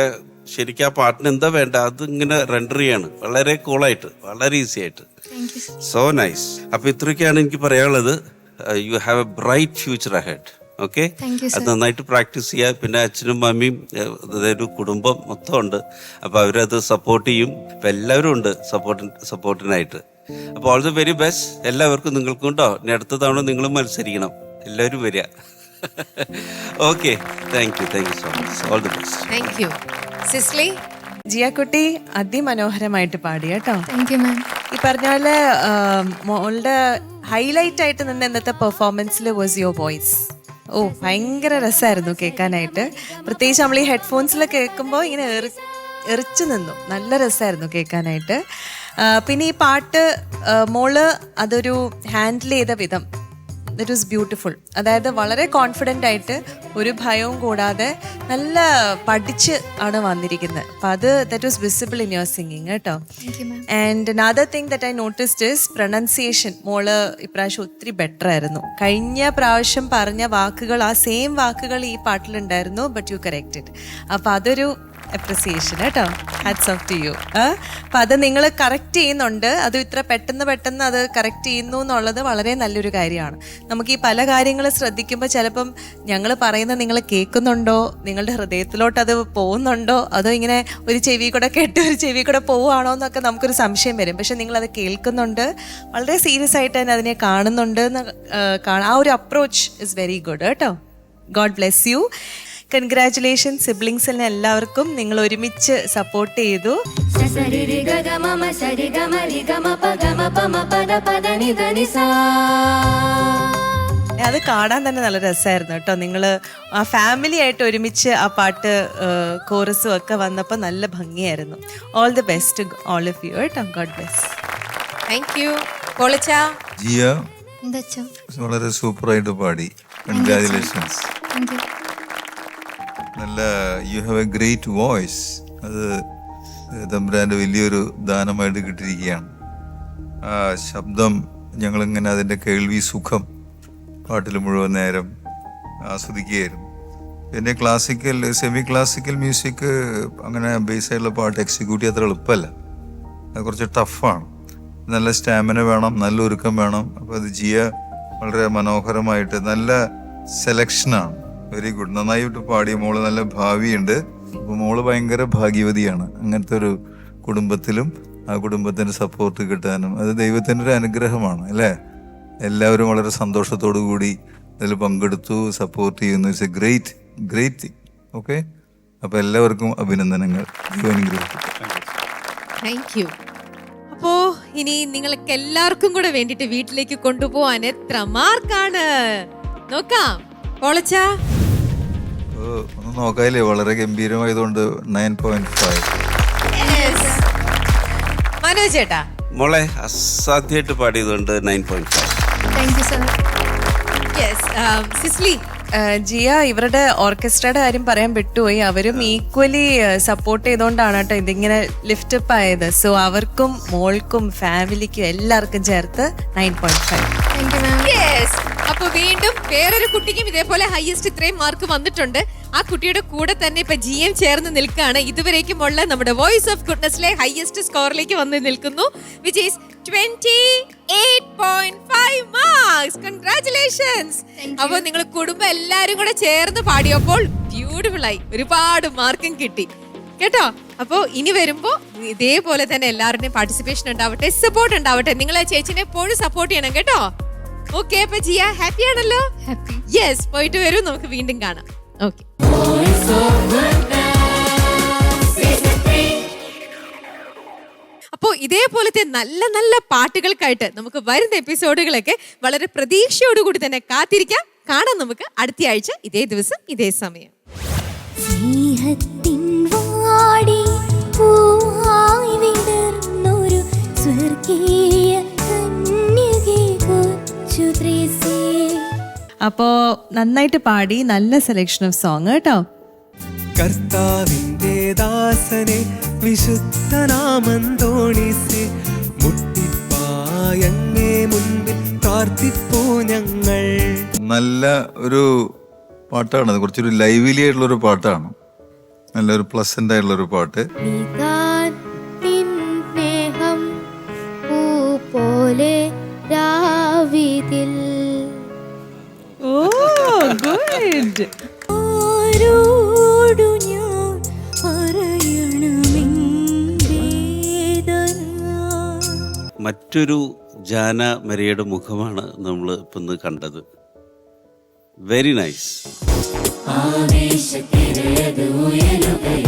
ശരിക്കും ആ പാട്ടിന് എന്താ വേണ്ട അത് ഇങ്ങനെ റെൻഡർ ചെയ്യാണ് വളരെ കൂളായിട്ട്, വളരെ ഈസി ആയിട്ട്. So nice. അപ്പൊ ഇത്രയൊക്കെയാണ് എനിക്ക് പറയാനുള്ളത്. U have A bright future ahead. Okay, അത് നന്നായിട്ട് പ്രാക്ടീസ് ചെയ്യുക. പിന്നെ അച്ഛനും മമ്മിയും ഒരു കുടുംബം മൊത്തം ഉണ്ട്, അപ്പൊ അവരത് സപ്പോർട്ട് ചെയ്യും. ഇപ്പൊ എല്ലാവരും ഉണ്ട് സപ്പോർട്ടിനായിട്ട്. അപ്പോൾ ഓൾ ദി വെരി ബെസ്റ്റ് എല്ലാവർക്കും. നിങ്ങൾക്കും ഉണ്ടോ ഇനി അടുത്ത തവണ നിങ്ങളും മത്സരിക്കണം, എല്ലാവരും വരിക. Okay, thank you so much. All the best. Thank you. Sisly? ജിയക്കുട്ടി അതിമനോഹരമായിട്ട് പാടി കേട്ടോ. Thank you ma'am. ഈ പറഞ്ഞ പോലെ മോളുടെ ഹൈലൈറ്റ് ആയിട്ട് നിന്ന് ഇന്നത്തെ പെർഫോമൻസിൽ വാസ് യുവർ വോയിസ്. ഓ ഭയങ്കര രസമായിരുന്നു കേൾക്കാനായിട്ട്. പ്രത്യേകിച്ച് നമ്മൾ ഈ ഹെഡ്ഫോൺസിൽ കേൾക്കുമ്പോൾ ഇങ്ങനെ എറിച്ചു നിന്നു. നല്ല രസമായിരുന്നു കേൾക്കാനായിട്ട്. പിന്നെ ഈ പാട്ട് മോള് അതൊരു ഹാൻഡിൽ ചെയ്ത വിധം ദറ്റ് വാസ് ബ്യൂട്ടിഫുൾ. അതായത് വളരെ കോൺഫിഡൻ്റ് ആയിട്ട് ഒരു ഭയവും കൂടാതെ നല്ല പഠിച്ച് ആണ് വന്നിരിക്കുന്നത്. അപ്പം അത് that was visible in your singing കേട്ടോ. And another thing that I noticed is pronunciation. മോള് ഇപ്രാവശ്യം ഒത്തിരി ബെറ്റർ ആയിരുന്നു. കഴിഞ്ഞ പ്രാവശ്യം പറഞ്ഞ വാക്കുകൾ ആ സെയിം വാക്കുകൾ ഈ പാട്ടിലുണ്ടായിരുന്നു, ബട്ട് യു കറക്റ്റഡ്. അപ്പം അതൊരു അപ്രിസിയേഷൻ കേട്ടോ. Hats off to you. അപ്പം അത് നിങ്ങൾ കറക്റ്റ് ചെയ്യുന്നുണ്ട്. അത് ഇത്ര പെട്ടെന്ന് അത് കറക്റ്റ് ചെയ്യുന്നു എന്നുള്ളത് വളരെ നല്ലൊരു കാര്യമാണ്. നമുക്ക് ഈ പല കാര്യങ്ങൾ ശ്രദ്ധിക്കുമ്പോൾ ചിലപ്പം ഞങ്ങൾ പറയുന്നത് നിങ്ങൾ കേൾക്കുന്നുണ്ടോ, നിങ്ങളുടെ ഹൃദയത്തിലോട്ട് അത് പോകുന്നുണ്ടോ, അതോ ഇങ്ങനെ ഒരു ചെവി കൂടെ കേട്ട് ഒരു ചെവി കൂടെ പോവുകയാണോ എന്നൊക്കെ നമുക്കൊരു സംശയം വരും. പക്ഷെ നിങ്ങളത് കേൾക്കുന്നുണ്ട്, വളരെ സീരിയസ് ആയിട്ട് തന്നെ അതിനെ കാണുന്നുണ്ട് എന്ന് ആ ഒരു അപ്രോച്ച് ഇസ് വെരി ഗുഡ് കേട്ടോ. God bless you. കൺഗ്രാറ്റുലേഷൻ സിബ്ലിങ്സിന് എല്ലാവർക്കും. നിങ്ങൾ ഒരുമിച്ച് സപ്പോർട്ട് ചെയ്തു. അത് കാണാൻ തന്നെ നല്ല രസമായിരുന്നു കേട്ടോ. നിങ്ങൾ ആ ഫാമിലി ആയിട്ട് ഒരുമിച്ച് ആ പാട്ട് കോറസും ഒക്കെ വന്നപ്പോൾ നല്ല ഭംഗിയായിരുന്നു. All the best to all of you കേട്ടോ. God bless. Thank you. പൊളിച്ചാ ജിയ എന്താ വളരെ സൂപ്പറായിട്ട് പാടി. കൺഗ്രാജുലേഷൻസ്. നല്ല you have a great voice. അത് തമ്പുരാൻ്റെ വലിയൊരു ദാനമായിട്ട് കിട്ടിയിരിക്കുകയാണ്. ആ ശബ്ദം ഞങ്ങളിങ്ങനെ അതിൻ്റെ കേൾവി സുഖം പാട്ടിൽ മുഴുവൻ നേരം ആസ്വദിക്കുകയായിരുന്നു. പിന്നെ ക്ലാസിക്കൽ സെമി ക്ലാസിക്കൽ മ്യൂസിക് അങ്ങനെ ബേസായിട്ടുള്ള പാട്ട് എക്സിക്യൂട്ട് ചെയ്യാൻ അത്ര എളുപ്പമല്ല. അത് കുറച്ച് ടഫാണ്. നല്ല സ്റ്റാമിന വേണം, നല്ല ഒരുക്കം വേണം. അപ്പോൾ അത് ജിയ വളരെ മനോഹരമായിട്ട് നല്ല സെലക്ഷനാണ്. Very good. നന്നായിട്ട് പാടിയ മോള്. നല്ല ഭാവിയുണ്ട്. അപ്പോൾ മോള് ഭയങ്കര ഭാഗ്യവതിയാണ്. അങ്ങനത്തെ ഒരു കുടുംബത്തിലും ആ കുടുംബത്തിന് സപ്പോർട്ട് കിട്ടാനും അത് ദൈവത്തിൻ്റെ ഒരു അനുഗ്രഹമാണ് അല്ലേ. എല്ലാവരും വളരെ സന്തോഷത്തോടു കൂടി അതിൽ പങ്കെടുത്തു, സപ്പോർട്ട് ചെയ്യുന്നു. It's A great great thing. Okay, അപ്പോൾ എല്ലാവർക്കും അഭിനന്ദനങ്ങൾ. Thank you. അപ്പോ ഇനി നിങ്ങൾക്ക് എല്ലാവർക്കും കൂടെ വേണ്ടിട്ട് വീട്ടിലേക്ക് കൊണ്ടുപോവാൻ എത്ര മാർക്കാണ് നോക്കാം. പൊളച്ചാ ഒന്ന് നോക്കാല്ലേ. വളരെ ഗംഭീരമായതുകൊണ്ട് 9.5. മനോജ് ചേട്ടാ മോളെ അസാധ്യമായിട്ട് പാടിയതുകൊണ്ട് 9.5. Thank you sir. Sisly Jiya, ഇവരുടെ ഓർക്കസ്ട്രയുടെ കാര്യം പറയാൻ വിട്ടുപോയി. അവരും ഈക്വലി സപ്പോർട്ട് ചെയ്തുകൊണ്ടാണ് കേട്ടോ ഇതിങ്ങനെ ലിഫ്റ്റപ്പ് ആയത്. സോ അവർക്കും മോൾക്കും ഫാമിലിക്കും എല്ലാവർക്കും ചേർത്ത് 9.5. അപ്പൊ വീണ്ടും വേറൊരു കുട്ടിക്കും ഇതേപോലെ ഹയസ്റ്റ് ഇത്രയും മാർക്ക് വന്നിട്ടുണ്ട്. ആ കുട്ടിയുടെ കൂടെ തന്നെ ഇപ്പൊ GM ചേർന്ന് നിൽക്കുകയാണ്. ഇതുവരേക്കും ഉള്ള നമ്മുടെ വോയിസ് ഓഫ് ഗുഡ്നസിലെ ഹയസ്റ്റ് സ്കോറിലേക്ക് വന്ന് നിൽക്കുന്നു, വിച്ച് ഈസ് 28.5 മാർക്സ്. കൺഗ്രാറ്റുലേഷൻസ്. അപ്പൊ നിങ്ങൾ കുടുംബം എല്ലാരും കൂടെ ചേർന്ന് പാടിയപ്പോൾ ബ്യൂട്ടിഫുൾ ആയി, ഒരുപാട് മാർക്കും കിട്ടി കേട്ടോ. അപ്പോ ഇനി വരുമ്പോ ഇതേപോലെ തന്നെ എല്ലാവരുടെയും പാർട്ടിസിപ്പേഷൻ ഉണ്ടാവട്ടെ, സപ്പോർട്ട് ഉണ്ടാവട്ടെ. നിങ്ങളെ ചേച്ചിനെ എപ്പോഴും സപ്പോർട്ട് ചെയ്യണം കേട്ടോ. ഓക്കെ, അപ്പൊ ജിയ ഹാപ്പി ആണല്ലോ? ഹാപ്പി. യെസ്, പോയിട്ട് വരൂ, നമുക്ക് വീണ്ടും കാണാം. ഓക്കെ. അപ്പോൾ ഇതേപോലത്തെ നല്ല നല്ല പാട്ടുകൾക്കായിട്ട് നമുക്ക് വരുന്ന എപ്പിസോഡുകളൊക്കെ വളരെ പ്രതീക്ഷയോടുകൂടി തന്നെ കാത്തിരിക്കാം. കാണാം നമുക്ക് അടുത്ത ആഴ്ച ഇതേ ദിവസം ഇതേ സമയം. സ്നേഹത്തിൻ വാടി പൂവായി വിടർന്നൊരു സ്വർഗീയ കന്യകേ കൊച്ചു ത്രേസ്യേ. അപ്പോ നന്നായിട്ട് പാടി. നല്ല സെലക്ഷൻ ഓഫ് സോങ് കേട്ടോ. കർത്താവിന്റെ ദാസനെ വിശുദ്ധനാമന്തോണീസേ മുട്ടിപ്പായങ്ങേ മുൻപിൽ പ്രാർത്ഥിപ്പൂ ഞങ്ങൾ. നല്ല ഒരു പാട്ടാണ്. അത് കുറച്ചൊരു ലൈവ്ലി ആയിട്ടുള്ളൊരു പാട്ടാണ്. നല്ലൊരു പ്ലസന്റ് ആയിട്ടുള്ളൊരു പാട്ട്. നിതാത്തിൻ സ്നേഹം പൂ പോലെ രാവിതിൽ. ഓ ഗുഡ്. ആരോടു ഞാൻ പറയണമെന്തേതനാ. മറ്റൊരു ജാന മരിയയുടെ മുഖമാണ് നമ്മൾ ഇപ്പം ഇന്ന് കണ്ടത്. Very nice. ആവേശത്തിരത് ഉയരുകയാ